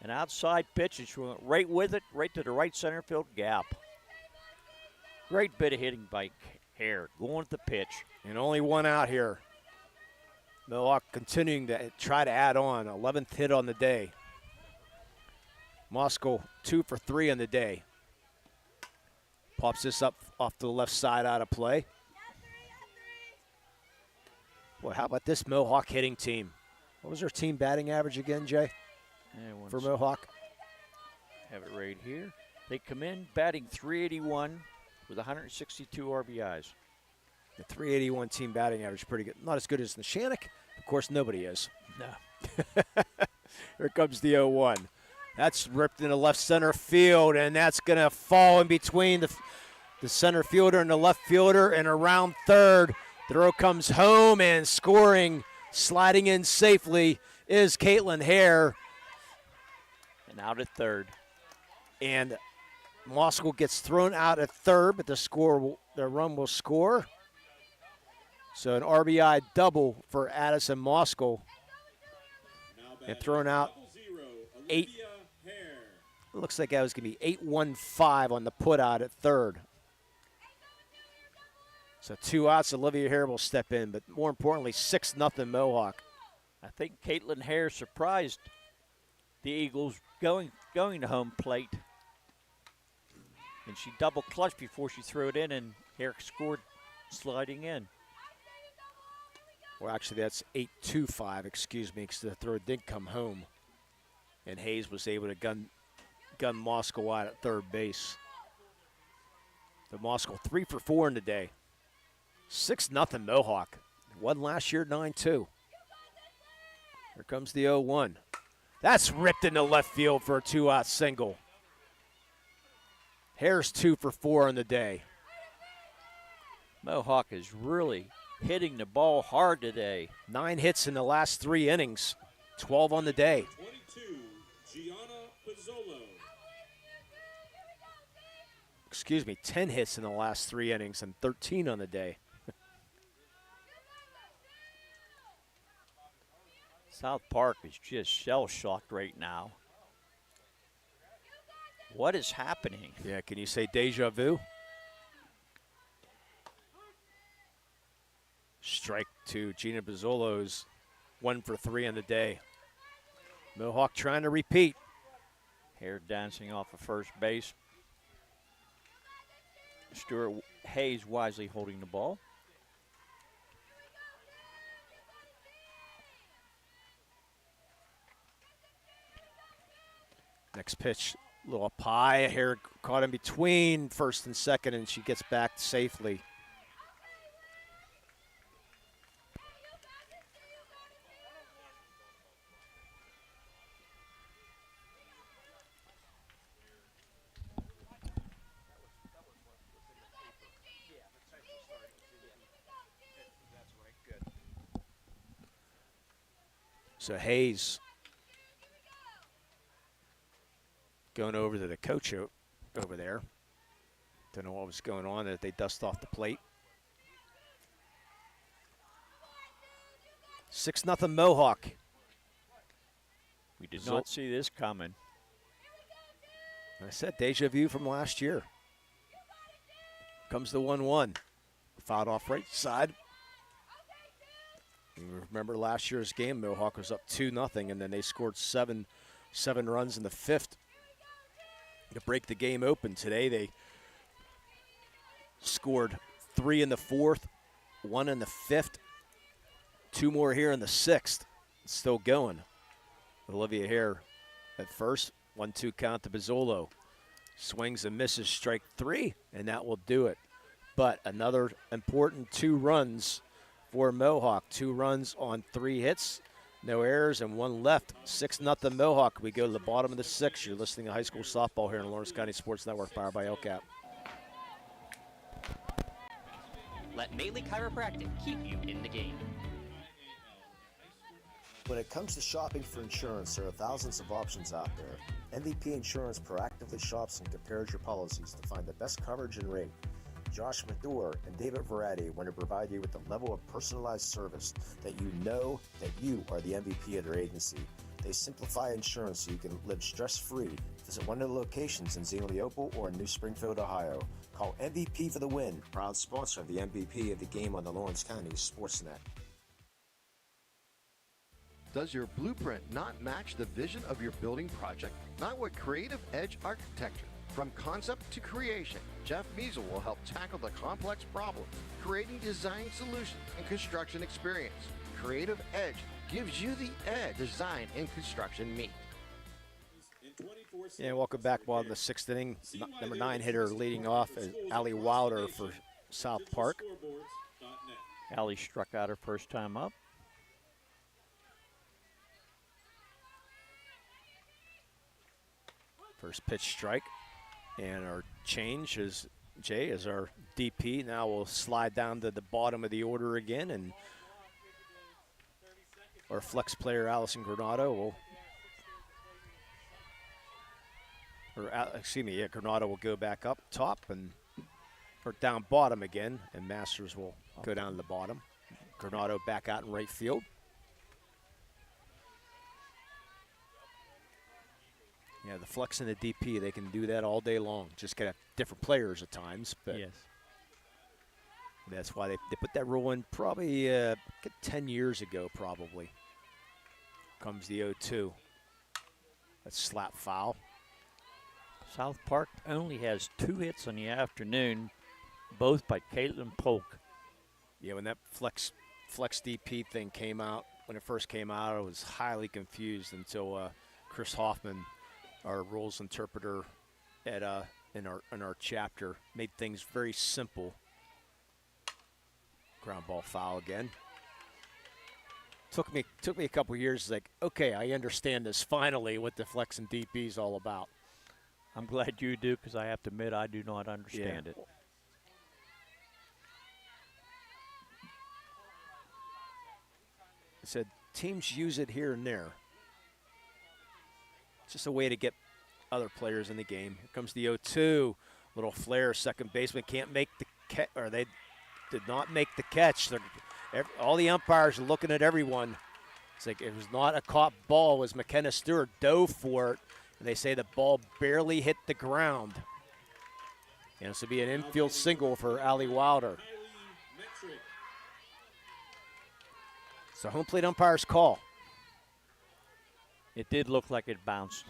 An outside pitch, and she went right with it, right to the right center field gap. Great bit of hitting by Hare, going at the pitch. And only one out here. Mohawk continuing to try to add on. 11th hit on the day. Moskal 2 for 3 on the day. Pops this up off to the left side out of play. Boy, how about this Mohawk hitting team? What was their team batting average again, Jay? For Mohawk? Have it right here. They come in batting .381 with 162 RBIs. The .381 team batting average, pretty good. Not as good as Neshannock. Of course, nobody is. No. Here comes the 0-1. That's ripped into left center field, and that's going to fall in between the center fielder and the left fielder, and around third. Throw comes home, and scoring, sliding in safely, is Caitlin Hare. And out at third. And Moskal gets thrown out at third, but the run will score. So an RBI double for Addison Moskal. And thrown out 8. It looks like that was going to be 8-1-5 on the put out at third. So 2 outs, Olivia Hare will step in, but more importantly, 6-0 Mohawk. I think Caitlin Hare surprised the Eagles going to home plate. And she double clutched before she threw it in, and Hare scored sliding in. Well, actually, that's 8-2-5, excuse me, because the throw did come home. And Hayes was able to gun Moskal out at third base. The Moskal 3 for 4 in the day. 6-0 Mohawk. Won last year 9-2. Here comes the 0-1. That's ripped into left field for a 2-out single. Hare's 2 for 4 on the day. Mohawk is really hitting the ball hard today. 9 hits in the last 3 innings. 12 on the day. 22, Gianna Pizzolo. Excuse me, 10 hits in the last 3 innings and 13 on the day. South Park is just shell-shocked right now. What is happening? Yeah, can you say deja vu? Strike to Gina Pizzolo's 1 for 3 on the day. Mohawk trying to repeat. Hare dancing off of first base. Stuart Hayes wisely holding the ball. Next pitch, a little up high. Hair caught in between first and second, and she gets back safely. So Hayes going over to the coach over there. Don't know what was going on, that they dust off the plate. 6-0 Mohawk. We did not see this coming. I said deja vu from last year. Comes the 1-1. Fouled off right side. You remember last year's game, Mohawk was up 2-0, and then they scored seven runs in the fifth to break the game open. Today they scored 3 in the fourth, 1 in the fifth, 2 more here in the sixth. It's still going. Olivia Hare at first, 1-2 count to Bizzolo. Swings and misses, strike 3, and that will do it. But another important 2 runs for Mohawk. 2 runs on 3 hits, no errors, and 1 left. 6-0 Mohawk. We go to the bottom of the 6th. You're listening to high school softball here on the Lawrence County Sports Network, powered by LCAP. Let Melee Chiropractic keep you in the game. When it comes to shopping for insurance, there are thousands of options out there. MVP Insurance proactively shops and compares your policies to find the best coverage and rate. Josh Mador and David Verratti want to provide you with the level of personalized service that you know that you are the MVP of their agency. They simplify insurance so you can live stress-free. Visit one of the locations in Xenia Opal or in New Springfield, Ohio. Call MVP for the win, proud sponsor of the MVP of the game on the Lawrence County SportsNet. Does your blueprint not match the vision of your building project? Not with Creative Edge Architecture. From concept to creation, Jeff Measle will help tackle the complex problems, creating design solutions and construction experience. Creative Edge gives you the edge design and construction meet. Yeah, welcome back. Ball in the 6th inning. Number 9 hitter leading off is Allie Wilder for South Park. Allie struck out her first time up. First pitch strike. And our change is Jay as our DP. Now we'll slide down to the bottom of the order again, and our flex player Allison Granado will, Granado will go back up top or down bottom again, and Masters will go down to the bottom. Granado back out in right field. Yeah, the flex and the DP, they can do that all day long. Just got different players at times. But yes. That's why they put that rule in probably 10 years ago, probably. Comes the 0-2. That's slap foul. South Park only has 2 hits in the afternoon, both by Caitlin Polk. Yeah, when that flex DP thing came out, when it first came out, I was highly confused until Chris Hoffman, our rules interpreter in our chapter, made things very simple. Ground ball foul again. Took me a couple years. Like, okay, I understand this finally. What the flex and DP is all about. I'm glad you do, because I have to admit I do not understand it. I said teams use it here and there. It's just a way to get other players in the game. Here comes the 0-2. Little flare. Second baseman can't make the catch, or they did not make the catch. All the umpires are looking at everyone. It's like it was not a caught ball. It was McKenna Stewart dove for it, and they say the ball barely hit the ground. And this will be an infield single for Allie Wilder. So home plate umpire's call. It did look like it bounced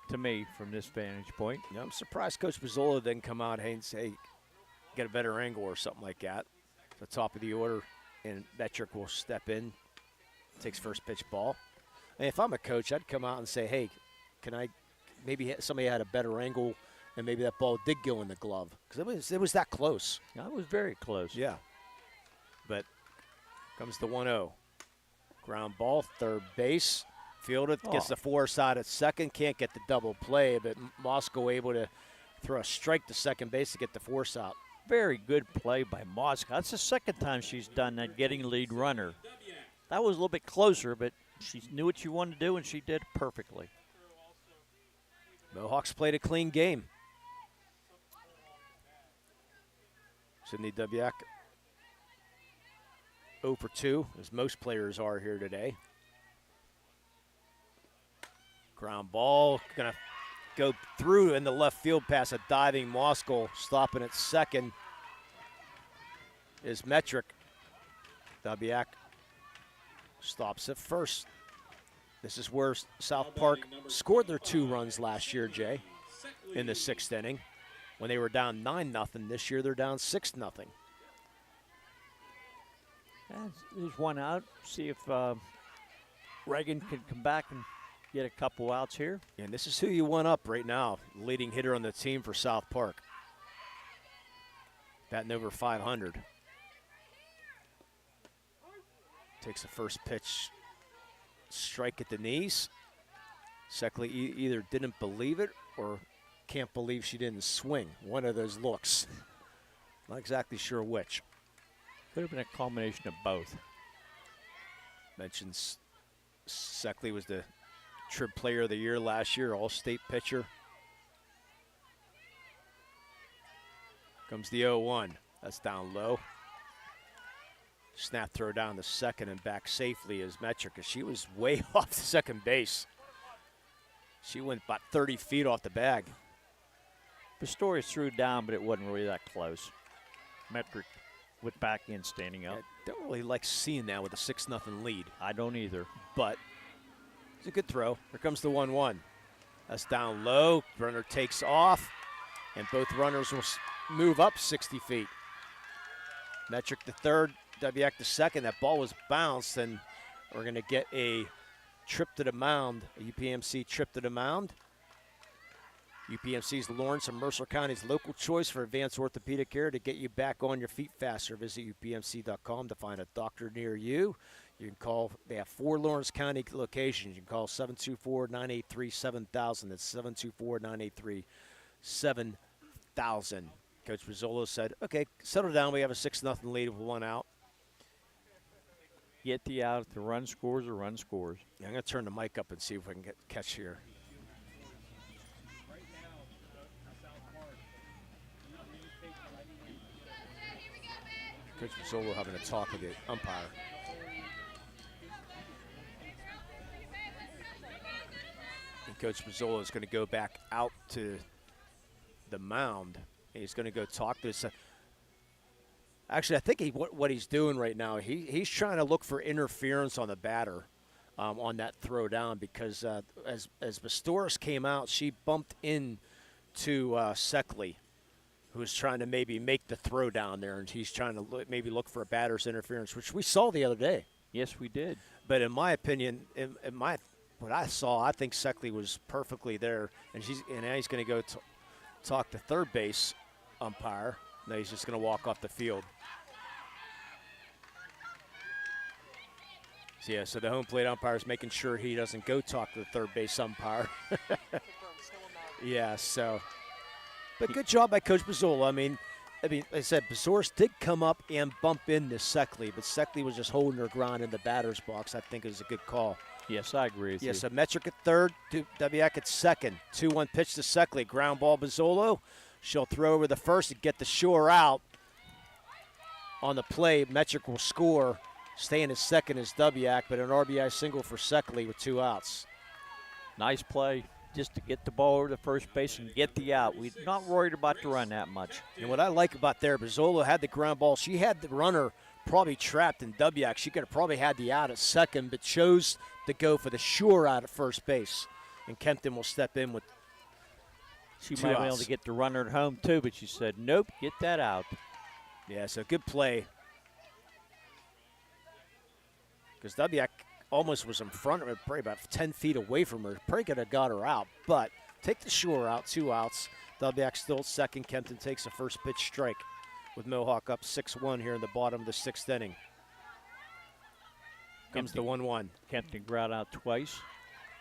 to me from this vantage point. Yeah, I'm surprised Coach Bizzola didn't come out and say, get a better angle or something like that. The top of the order, and Metric will step in, takes first pitch ball. And if I'm a coach, I'd come out and say, hey, can I maybe somebody had a better angle, and maybe that ball did go in the glove because it was that close. That was very close. Yeah. But comes the 1-0. Ground ball, third base. Fielded, gets the force out at second. Can't get the double play, but Moscow able to throw a strike to second base to get the force out. Very good play by Moscow. That's the second time she's done that, getting lead runner. That was a little bit closer, but she knew what she wanted to do, and she did perfectly. Mohawks played a clean game. Sydney Dubiak 0 for 2, as most players are here today. Ground ball, going to go through in the left field past a diving Moskal. Stopping at second is Metric. Dubiak stops at first. This is where South Park scored their 2 runs last year, Jay, in the 6th inning. When they were down 9-0, this year they're down 6-0. There's one out. See if Reagan can come back and get a couple outs here. And this is who you want up right now, leading hitter on the team for South Park. Batting over 500. Takes the first pitch, strike at the knees. Seckley either didn't believe it or can't believe she didn't swing. One of those looks. Not exactly sure which. Could have been a combination of both. Mentions Seckley was the Trib Player of the Year last year, All-State pitcher. Comes the 0-1. That's down low. Snap throw down to second and back safely as Metric, because she was way off the second base. She went about 30 feet off the bag. Pistorius threw down, but it wasn't really that close. Metric went back in, standing up. I don't really like seeing that with a 6-0 lead. I don't either. But it's a good throw. Here comes the 1-1. That's down low. Runner takes off, and both runners will move up 60 feet. Metric the third, Dubiak the second. That ball was bounced, and we're going to get a trip to the mound, a UPMC trip to the mound. UPMC's Lawrence and Mercer County's local choice for advanced orthopedic care to get you back on your feet faster. Visit upmc.com to find a doctor near you. You can call, they have 4 Lawrence County locations. You can call 724-983-7000. That's 724-983-7000. Coach Rizzolo said, okay, settle down. We have a 6-0 lead with 1 out. Get the out. If the run scores or run scores. Yeah, I'm going to turn the mic up and see if I can catch here. Coach Rizzolo having a talk with the umpire. And Coach Rizzolo is going to go back out to the mound. He's going to go talk to us. Actually, I think what he's doing right now, he's trying to look for interference on the batter on that throw down, because as Pistorius came out, she bumped into Seckley, who was trying to maybe make the throw down there, and he's trying to maybe look for a batter's interference, which we saw the other day. Yes, we did. But in my opinion, what I saw, I think Seckley was perfectly there, and now he's going to go talk to third base umpire. No, he's just going to walk off the field. So, yeah, so the home plate umpire is making sure he doesn't go talk to the third base umpire. Yeah, so. But good job by Coach Bizzola. I mean, like I said, Pistorius did come up and bump into Seckley, but Seckley was just holding her ground in the batter's box. I think it was a good call. Yes, I agree with you. So Metric at third, Dubiak at second. 2-1 pitch to Seckley. Ground ball, Bizzolo. She'll throw over the first and get the shore out. On the play, Metric will score. Staying at second is Dubiak, but an RBI single for Seckley with 2 outs. Nice play, just to get the ball over the first base and get the out. We're not worried about the run that much. And what I like about there, Bizzolo had the ground ball. She had the runner probably trapped in Dubiak. She could have probably had the out at second, but chose to go for the sure out at first base. And Kempton will step in with She might be able to get the runner at home too, but she said, nope, get that out. Yeah, so good play. Because Dubiak almost was in front of her, probably about 10 feet away from her. Probably could have got her out, but take the shore out, 2 outs. Dubiak still at second. Kempton takes the first pitch strike with Mohawk up 6-1 here in the bottom of the 6th inning. Comes the 1-1. Kempton ground out twice.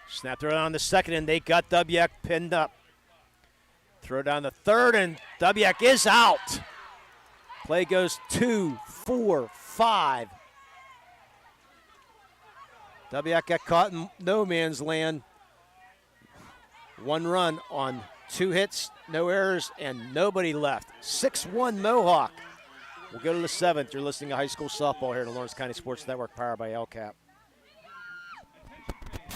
Snap throw on the second, and they got Dubiak pinned up. Throw down the third, and Dubiak is out. Play goes 2, 4, 5. Dubiak got caught in no man's land. 1 run on 2 hits, no errors, and nobody left. 6-1 Mohawk. We'll go to the 7th. You're listening to high school softball here at the Lawrence County Sports Network, powered by LCAP.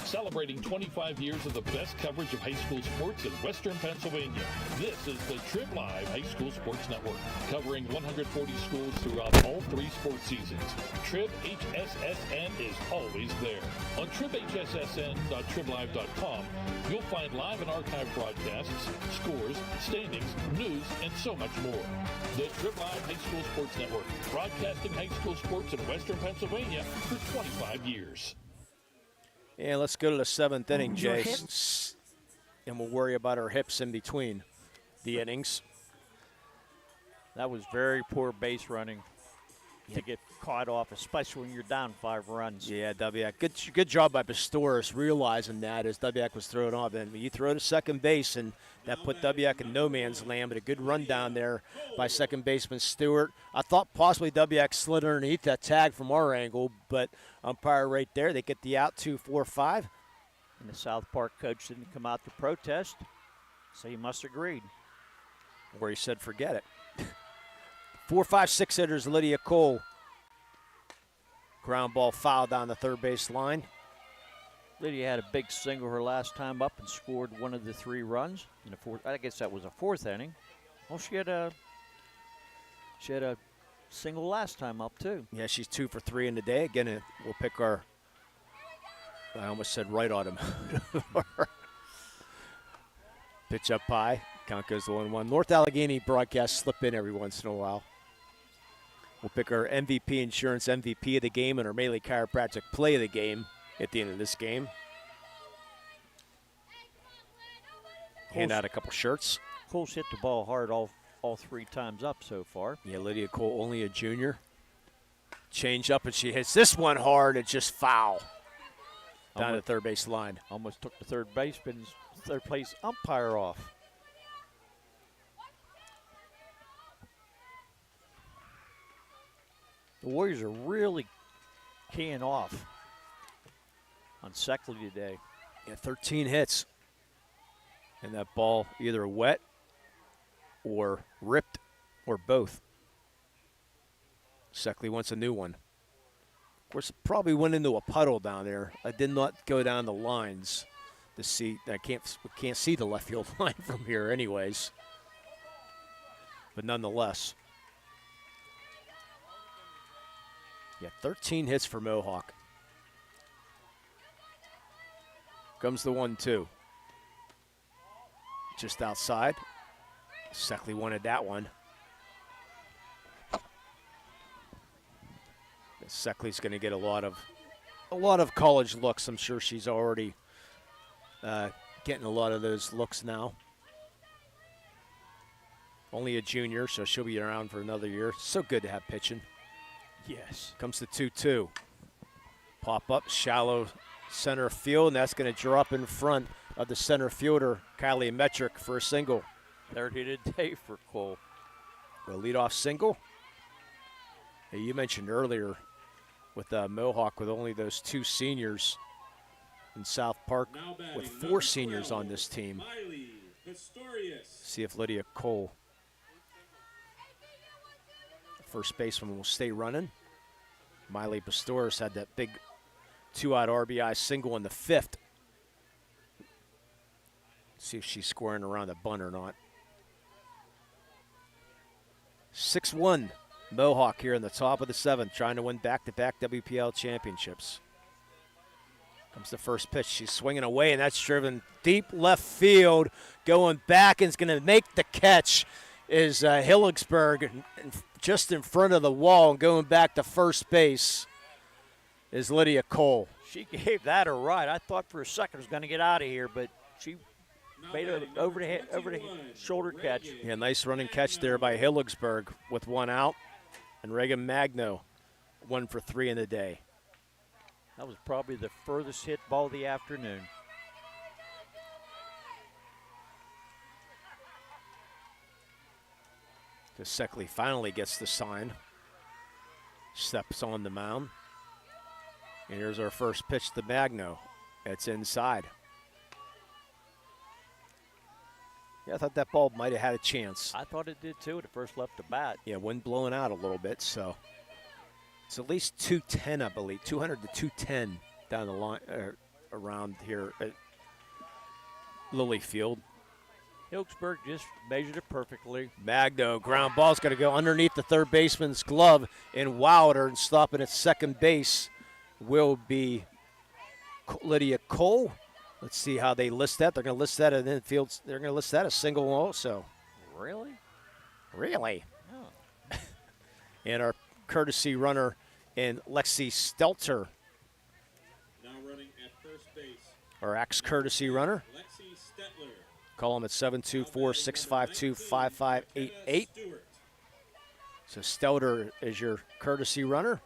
Celebrating 25 years of the best coverage of high school sports in Western Pennsylvania. This is the Trib Live High School Sports Network, covering 140 schools throughout all 3 sports seasons. Trib HSSN is always there. On tribhssn.triblive.com, you'll find live and archive broadcasts, scores, standings, news, and so much more. The Trib Live High School Sports Network, broadcasting high school sports in Western Pennsylvania for 25 years. And let's go to the 7th inning, Jay. And we'll worry about our hips in between the innings. That was very poor base running to get caught off, especially when you're down 5 runs. Yeah, Dubiak. Good job by Pistorius realizing that as Dubiak was thrown off. And you throw to second base, and that put Dubiak in no man's land, but a good run down there by second baseman Stewart. I thought possibly Dubiak slid underneath that tag from our angle, but umpire right there. They get the out 2, 4, 5. And the South Park coach didn't come out to protest, so he must have agreed. Or he said, forget it. 4, 5, 6 hitters, Lydia Cole. Ground ball foul down the third base line. Lydia had a big single her last time up and scored one of the 3 runs in the 4th. I guess that was a 4th inning. Well, she had a single last time up too. Yeah, she's 2 for 3 in the day. Again, we'll pick our. I almost said right on him. Pitch up high. Count goes to 1-1. North Allegheny broadcasts slip in every once in a while. We'll pick our MVP Insurance MVP of the game and our Melee Chiropractic play of the game at the end of this game. Hand out a couple shirts. Cole's hit the ball hard all 3 times up so far. Yeah, Lydia Cole, only a junior. Change up, and she hits this one hard. It's just foul. Down the third base line. Almost took the third place umpire off. The Warriors are really keying off on Seckley today. Yeah, 13 hits. And that ball either wet or ripped or both. Seckley wants a new one. Of course, it probably went into a puddle down there. I did not go down the lines to see. I can't see the left field line from here anyways. But nonetheless. Yeah, 13 hits for Mohawk. Comes the 1-2. Just outside. Seckley wanted that one. Seckley's going to get a lot of college looks. I'm sure she's already getting a lot of those looks now. Only a junior, so she'll be around for another year. So good to have pitching. Yes. Comes the 2-2. Pop up, shallow center field, and that's going to drop in front of the center fielder, Kylie Metrick, for a single. 30 today for Cole. A leadoff single. Hey, you mentioned earlier with Mohawk, with only those 2 seniors in South Park, with 4 seniors on this team. See if Lydia Cole, first baseman, will stay running. Miley Pistorius had that big 2-out RBI single in the 5th. See if she's squaring around the bunt or not. 6-1 Mohawk here in the top of the 7th, trying to win back-to-back WPIAL championships. Comes the first pitch. She's swinging away, and that's driven deep left field. Going back, and is going to make the catch is Hilligsberg, just in front of the wall, and going back to first base is Lydia Cole. She gave that a ride. I thought for a second it was going to get out of here, but she made an over the shoulder catch. Yeah, nice running catch there by Hilligsburg with one out. And Reagan Magno, 1 for 3 in the day. That was probably the furthest hit ball of the afternoon. Seckley finally gets the sign. Steps on the mound. And here's our first pitch to Magno. It's inside. Yeah, I thought that ball might have had a chance. I thought it did too when it first left the bat. Yeah, wind blowing out a little bit, so it's at least 210, I believe, 200 to 210 down the line around here at Lilly Field. Hilligsburg just measured it perfectly. Magno, ground ball's going to go underneath the third baseman's glove, and Wilder, and stopping at second base will be Lydia Cole. Let's see how they list that. They're going to list that in infield. They're going to list that a single also. Really? Really? Oh. And our courtesy runner in Lexi Stelter. Now running at first base. Our Axe courtesy runner. Lexi Stetler. Call him at 724-652-5588. So Stelter is your courtesy runner.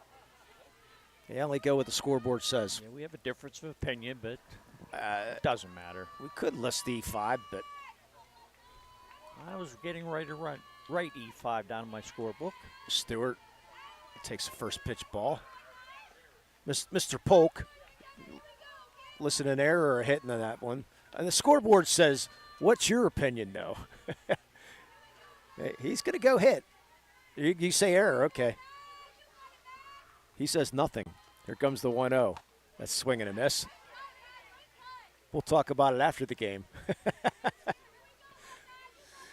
Yeah, only go what the scoreboard says. Yeah, we have a difference of opinion, but it doesn't matter. We could list E5, but I was getting ready to write E5 down in my scorebook. Stewart takes the first pitch ball. Mr. Polk, listen, an error or hitting on that one. And the scoreboard says, what's your opinion, though? He's going to go hit. You say error, okay. He says nothing. Here comes the 1-0. That's swing and a miss. We'll talk about it after the game.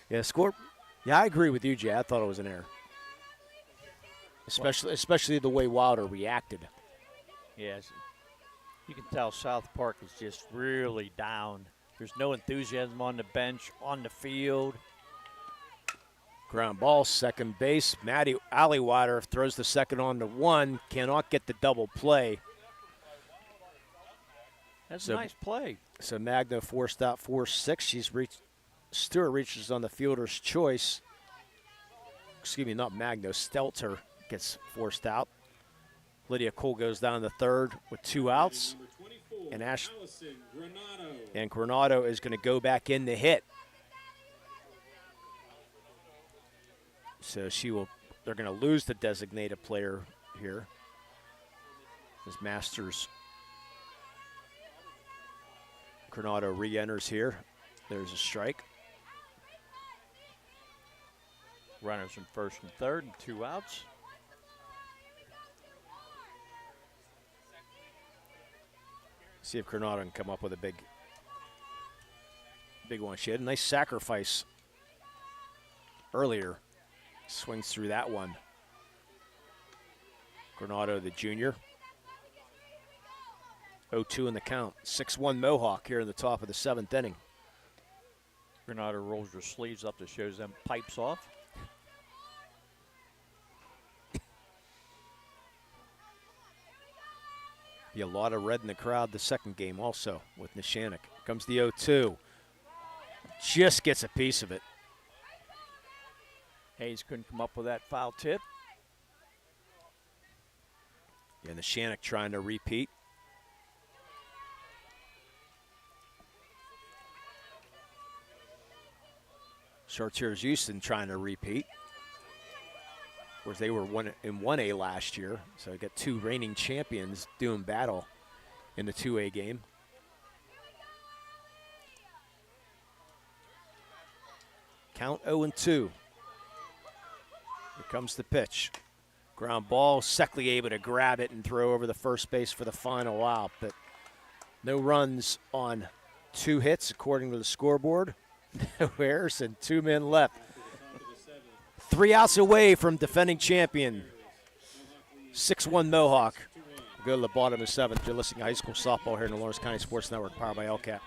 Yeah, I agree with you, Jay. I thought it was an error. Especially the way Wilder reacted. Yes. You can tell South Park is just really down. There's no enthusiasm on the bench, on the field. Ground ball, second base. Maddie Alleywater throws the second on to one. Cannot get the double play. That's a nice play. So Magno forced out 4-6. Stewart reaches on the fielder's choice. Excuse me, not Magno. Stelter gets forced out. Lydia Cole goes down the third with 2 outs. And Granado is going to go back in to hit. So they're going to lose the designated player here. As Masters Granado re-enters here. There's a strike. Runners in first and third and 2 outs. See if Granado can come up with a big one. She had a nice sacrifice earlier. Swings through that one. Granado, the junior. 0-2 in the count. 6-1 Mohawk here in the top of the 7th inning. Granado rolls her sleeves up to show them pipes off. Be a lot of red in the crowd the second game also with Nishanik. Comes the 0-2. Just gets a piece of it. Hayes couldn't come up with that foul tip. Yeah, Nishanik trying to repeat. Chartiers Houston trying to repeat. Of course, they were in 1A last year, so we got 2 reigning champions doing battle in the 2A game. Count 0-2. Here comes the pitch. Ground ball, Seckley able to grab it and throw over the first base for the final out, but no runs on 2 hits according to the scoreboard. No errors and 2 men left. 3 outs away from defending champion. 6-1 Mohawk. We'll go to the bottom of the 7th. You're listening to high school softball here in the Lawrence County Sports Network, powered by LCAP.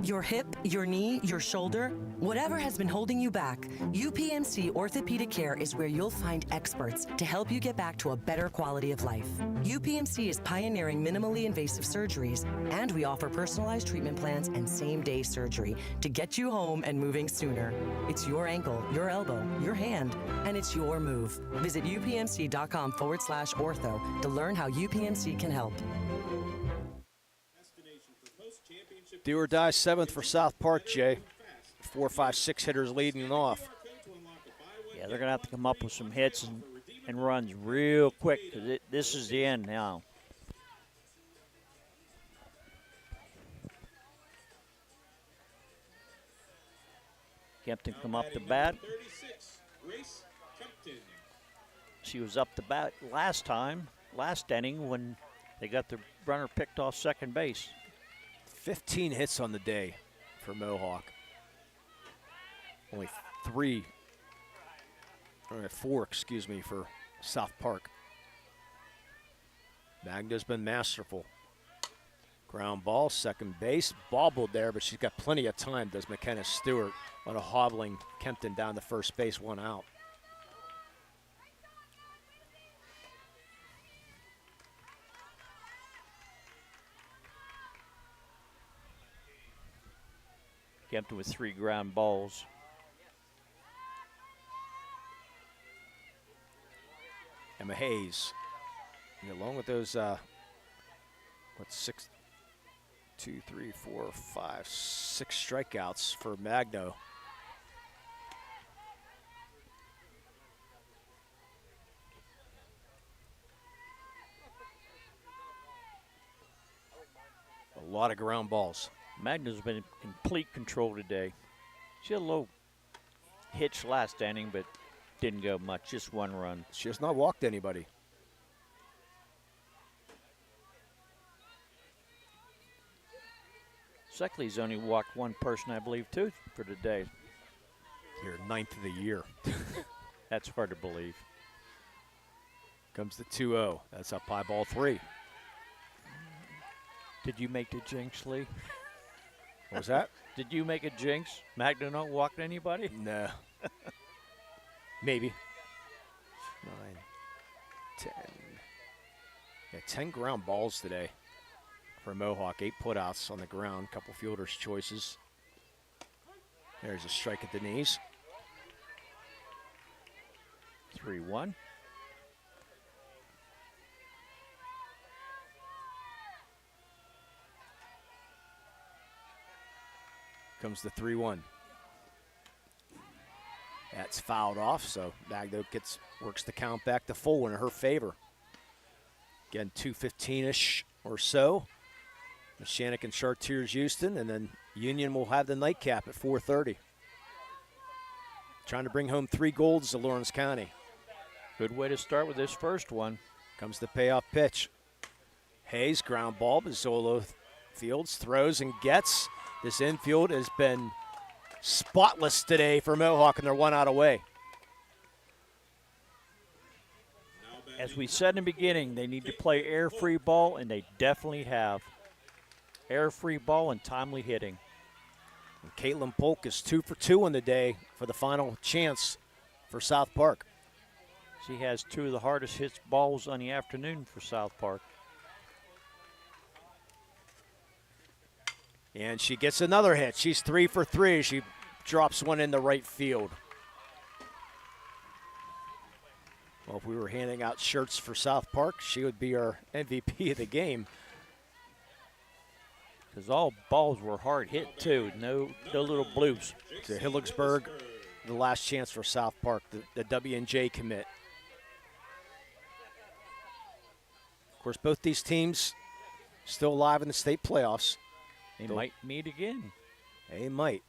Your hip, your knee, your shoulder, whatever has been holding you back, UPMC Orthopedic Care is where you'll find experts to help you get back to a better quality of life. UPMC is pioneering minimally invasive surgeries, and we offer personalized treatment plans and same-day surgery to get you home and moving sooner. It's your ankle, your elbow, your hand, and it's your move. Visit upmc.com/ortho to learn how UPMC can help. Do or die 7th for South Park, Jay. 4, 5, 6 hitters leading off. Yeah, they're going to have to come up with some hits and runs real quick because this is the end now. Kempton come up to bat. She was up to bat last inning when they got the runner picked off second base. 15 hits on the day for Mohawk. Only 4, for South Park. Magda's been masterful. Ground ball, second base, bobbled there, but she's got plenty of time, does McKenna Stewart, on a hobbling Kempton down to first base, 1 out. Kempton with 3 ground balls. Emma Hayes, and along with those, 6 strikeouts for Magno. A lot of ground balls. Magna's been in complete control today. She had a little hitch last inning, but didn't go much, just 1 run. She has not walked anybody. Seckley's only walked 1 person, I believe, too, for today. Your 9th of the year. That's hard to believe. Comes the 2-0. That's up high, ball 3. Did you make the jinx, Lee? What was that? Did you make a jinx? Magna not walked anybody? No. Maybe. 9, 10. Yeah, 10 ground balls today for Mohawk. 8 putouts on the ground. Couple fielders' choices. There's a strike at the knees. 3-1. Comes the 3-1. That's fouled off, so Magno works the count back to full in her favor. Again, 2:15-ish or so. Mechanic and Chartiers Houston, and then Union will have the nightcap at 4:30. Trying to bring home 3 golds to Lawrence County. Good way to start with this first one. Comes the payoff pitch. Hayes, ground ball, Bizzolo fields, throws and gets. This infield has been spotless today for Mohawk, and they're 1 out away. As we said in the beginning, they need to play air-free ball, and they definitely have. Air-free ball and timely hitting. And Caitlin Polk is 2 for 2 on the day for the final chance for South Park. She has 2 of the hardest hit balls on the afternoon for South Park. And she gets another hit. She's 3 for 3. She drops one in the right field. Well, if we were handing out shirts for South Park, she would be our MVP of the game. Because all balls were hard hit, too. No little blues. To Hilligsburg, the last chance for South Park, the W&J commit. Of course, both these teams still alive in the state playoffs. They might meet again. They might.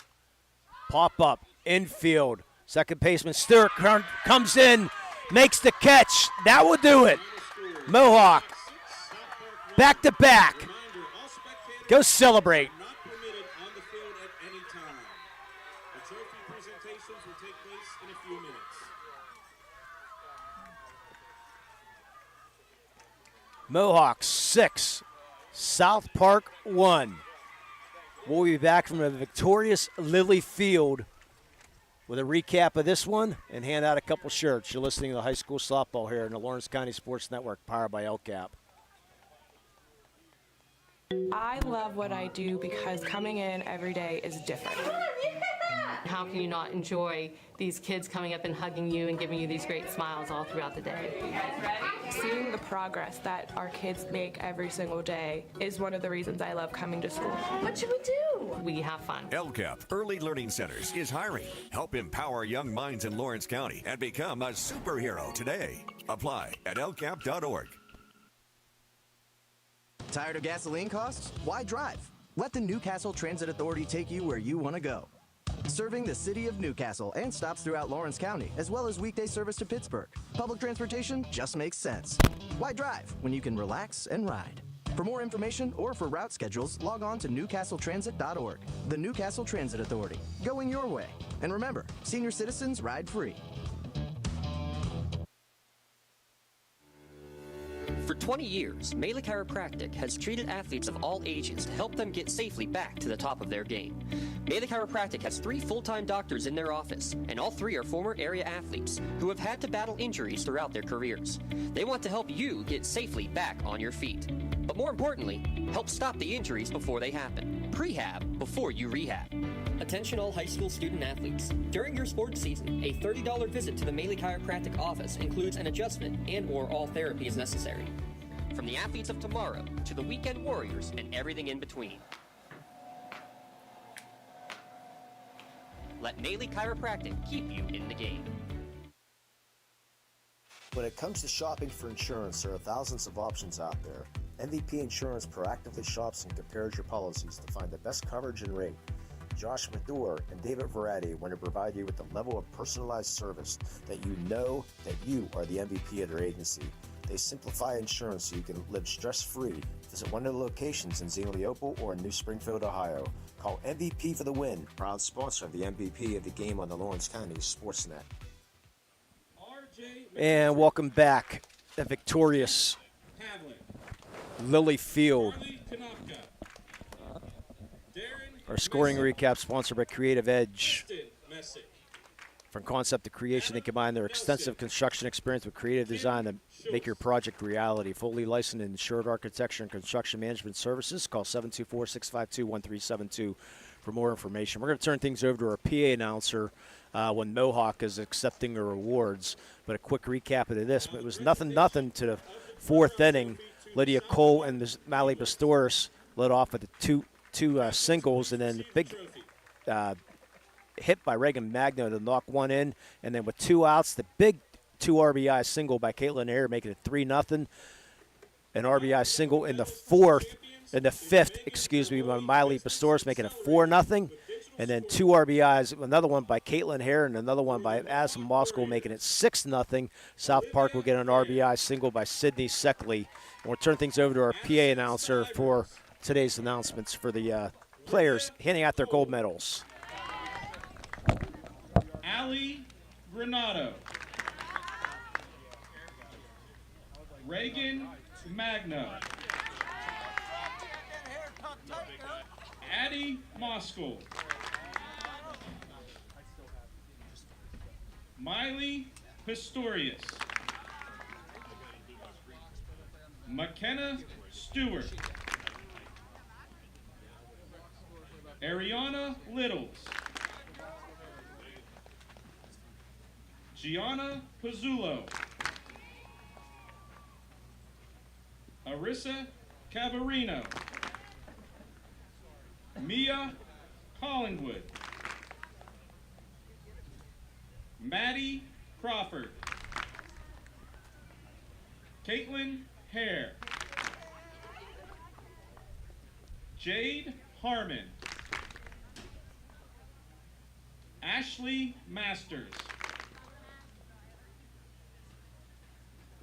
Pop up, infield. Second baseman Stewart comes in, makes the catch. That will do it. Mohawk, back to back. Go celebrate. Mohawk 6, South Park 1. We'll be back from a victorious Lily Field with a recap of this one and hand out a couple shirts. You're listening to the high school softball here in the Lawrence County Sports Network, powered by LCAP. I love what I do because coming in every day is different. How can you not enjoy these kids coming up and hugging you and giving you these great smiles all throughout the day? Seeing the progress that our kids make every single day is one of the reasons I love coming to school. What should we do? We have fun. LCAP Early Learning Centers is hiring. Help empower young minds in Lawrence County and become a superhero today. Apply at lcap.org. Tired of gasoline costs? Why drive? Let the Newcastle Transit Authority take you where you want to go. Serving the city of Newcastle and stops throughout Lawrence County, as well as weekday service to Pittsburgh. Public transportation just makes sense. Why drive when you can relax and ride? For more information or for route schedules, log on to newcastletransit.org. The Newcastle Transit Authority, going your way. And remember, senior citizens ride free. For 20 years, Mele Chiropractic has treated athletes of all ages to help them get safely back to the top of their game. Mele Chiropractic has 3 full-time doctors in their office, and all 3 are former area athletes who have had to battle injuries throughout their careers. They want to help you get safely back on your feet. But more importantly, help stop the injuries before they happen. Prehab before you rehab. Attention all high school student athletes. During your sports season, a $30 visit to the Mele Chiropractic office includes an adjustment and/or all therapy is necessary. From the athletes of tomorrow to the weekend warriors and everything in between. Let Mele Chiropractic keep you in the game. When it comes to shopping for insurance, there are thousands of options out there. MVP Insurance proactively shops and compares your policies to find the best coverage and rate. Josh Mador and David Verratti want to provide you with the level of personalized service that you know that you are the MVP of their agency. They simplify insurance so you can live stress-free. Visit one of the locations in Xenia Leopold or in New Springfield, Ohio. Call MVP for the win. Proud sponsor of the MVP of the game on the Lawrence County SportsNet. And welcome back. The victorious Lily Field. Our scoring recap sponsored by Creative Edge. From concept to creation, they combine their extensive construction experience with creative design to make your project reality. Fully licensed and insured architecture and construction management services. Call 724-652-1372 for more information. We're going to turn things over to our PA announcer when Mohawk is accepting their awards. But a quick recap of this. It was nothing to the 4th inning. Lydia Cole and Mally Pastores led off with the two singles, and then the big hit by Reagan Magno to knock one in, and then with 2 outs, the big 2 RBI single by Caitlin Ayer, making it 3-0. An RBI single in the 5th, by Miley Pastores, making it 4-0. And then 2 RBIs, another one by Caitlin Hare and another one by Asim Moskal, making it 6-0. South Park will get an RBI single by Sydney Seckley. And we'll turn things over to our PA announcer for today's announcements for the players handing out their gold medals. Ali Granado. Reagan Magno. Addie Moskal. Miley Pistorius. McKenna Stewart. Ariana Littles. Gianna Pizzulo. Arissa Cavarino. Mia Collingwood. Maddie Crawford. Caitlin Hare. Jade Harmon. Ashley Masters.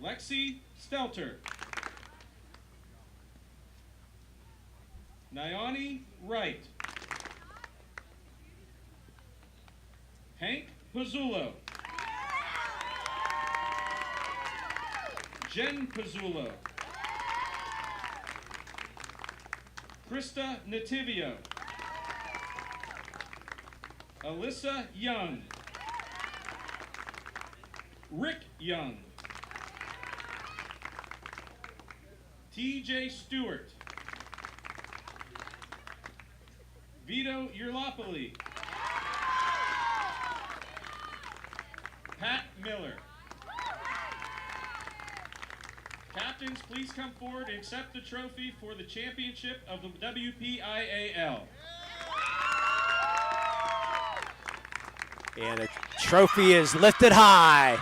Lexi Stelter. Nyani Wright. Hank Pizzulo. Jen Pizzulo. Krista Nativio. Alyssa Young. Rick Young. TJ Stewart. Vito Urlopoli. Pat Miller. Captains, please come forward and accept the trophy for the championship of the WPIAL. And a trophy is lifted high.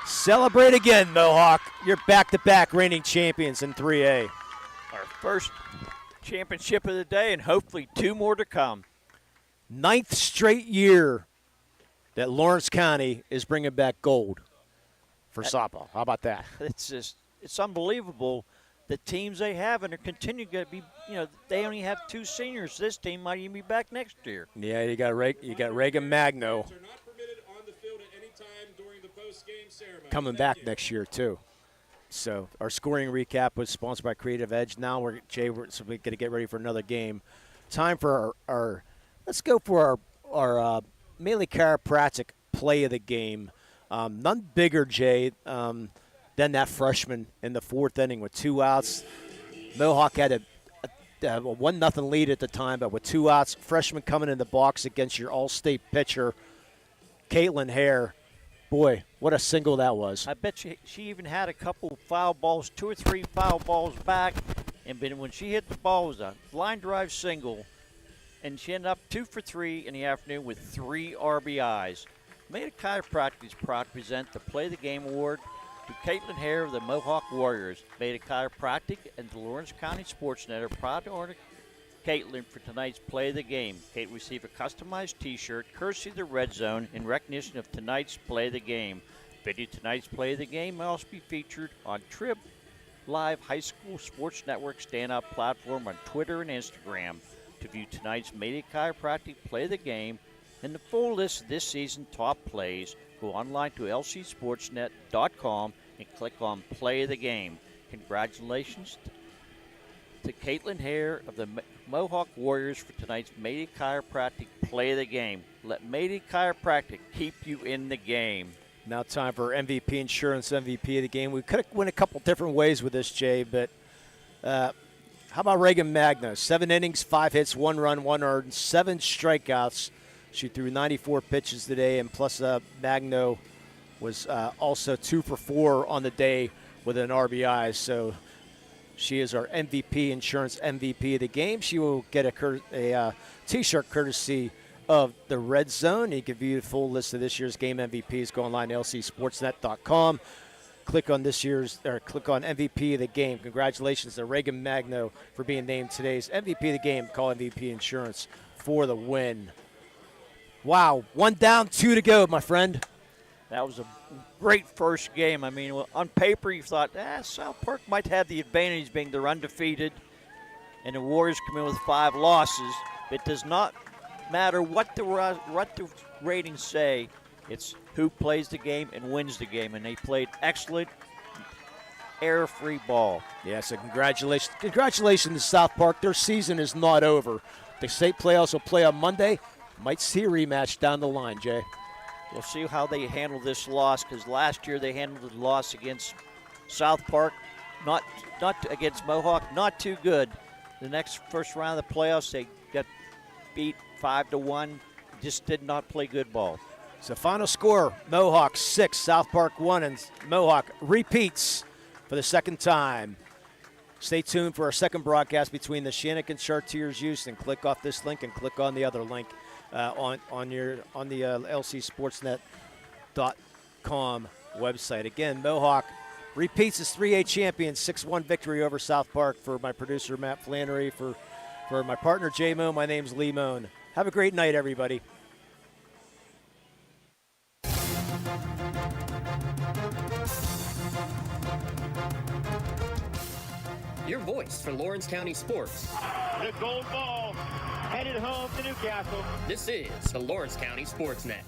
Celebrate again, Mohawk. You're back-to-back reigning champions in 3A. Our first championship of the day, and hopefully 2 more to come. 9th straight year that Lawrence County is bringing back gold for softball. How about that? It's unbelievable the teams they have, and they're continuing to be, they only have 2 seniors. This team might even be back next year. Yeah, you got Reagan Magno coming back next year too. So our scoring recap was sponsored by Creative Edge. Now we're going to get ready for another game. Time for our let's go for our Melee Chiropractic play of the game. None bigger, Jay, than that freshman in the 4th inning with 2 outs. Mohawk had a 1-0 lead at the time, but with 2 outs, freshman coming in the box against your all-state pitcher, Caitlin Hare. Boy, what a single that was. I bet she even had a couple foul balls, 2 or 3 foul balls back, and when she hit the ball, it was a line drive single, and she ended up 2 for 3 in the afternoon with 3 RBIs. Meta Chiropractic is proud to present the Play the Game Award to Caitlin Hare of the Mohawk Warriors. Meta Chiropractic and the Lawrence County SportsNet are proud to honor Caitlin for tonight's Play the Game. Kate received a customized T-shirt courtesy of the Red Zone in recognition of tonight's Play the Game. Video tonight's Play the Game may also be featured on Trib Live High School Sports Network stand-up platform on Twitter and Instagram. To view tonight's Meta Chiropractic Play the Game and the full list of this season's top plays, go online to lcsportsnet.com and click on Play the Game. Congratulations to Caitlin Hare of the Mohawk Warriors for tonight's Meta Chiropractic Play the Game. Let Meta Chiropractic keep you in the game. Now time for MVP Insurance MVP of the game. We could have went a couple different ways with this, Jay, but how about Reagan Magno? 7 innings, 5 hits, 1 run, 1 earned, 7 strikeouts. She threw 94 pitches today, and plus Magno was also 2 for 4 on the day with an RBI. So she is our MVP Insurance MVP of the game. She will get a T-shirt courtesy of the Red Zone. You can view the full list of this year's game MVPs. Go online to lcsportsnet.com. Click on click on MVP of the game. Congratulations to Reagan Magno for being named today's MVP of the game. Call MVP Insurance for the win. Wow, 1 down, 2 to go, my friend. That was a great first game. I mean, on paper you thought, South Park might have the advantage being they're undefeated, and the Warriors come in with 5 losses. It does not matter what the ratings say. It's who plays the game and wins the game, and they played excellent, error-free ball. Yeah, so congratulations to South Park. Their season is not over. The state playoffs will play on Monday. Might see a rematch down the line, Jay. We'll see how they handle this loss, because last year they handled the loss against South Park, not against Mohawk, not too good. The first round of the playoffs, they got beat 5-1. Just did not play good ball. So final score, Mohawk 6, South Park 1, and Mohawk repeats for the second time. Stay tuned for our second broadcast between the Shannick and Chartiers Youth, and click off this link and click on the other link on the lcsportsnet.com website. Again, Mohawk repeats as 3A champions, 6-1 victory over South Park. For my producer, Matt Flannery, for my partner, Jay Moon, my name's Lee Moon. Have a great night, everybody. Your voice for Lawrence County sports. The gold ball headed home to Newcastle. This is the Lawrence County SportsNet.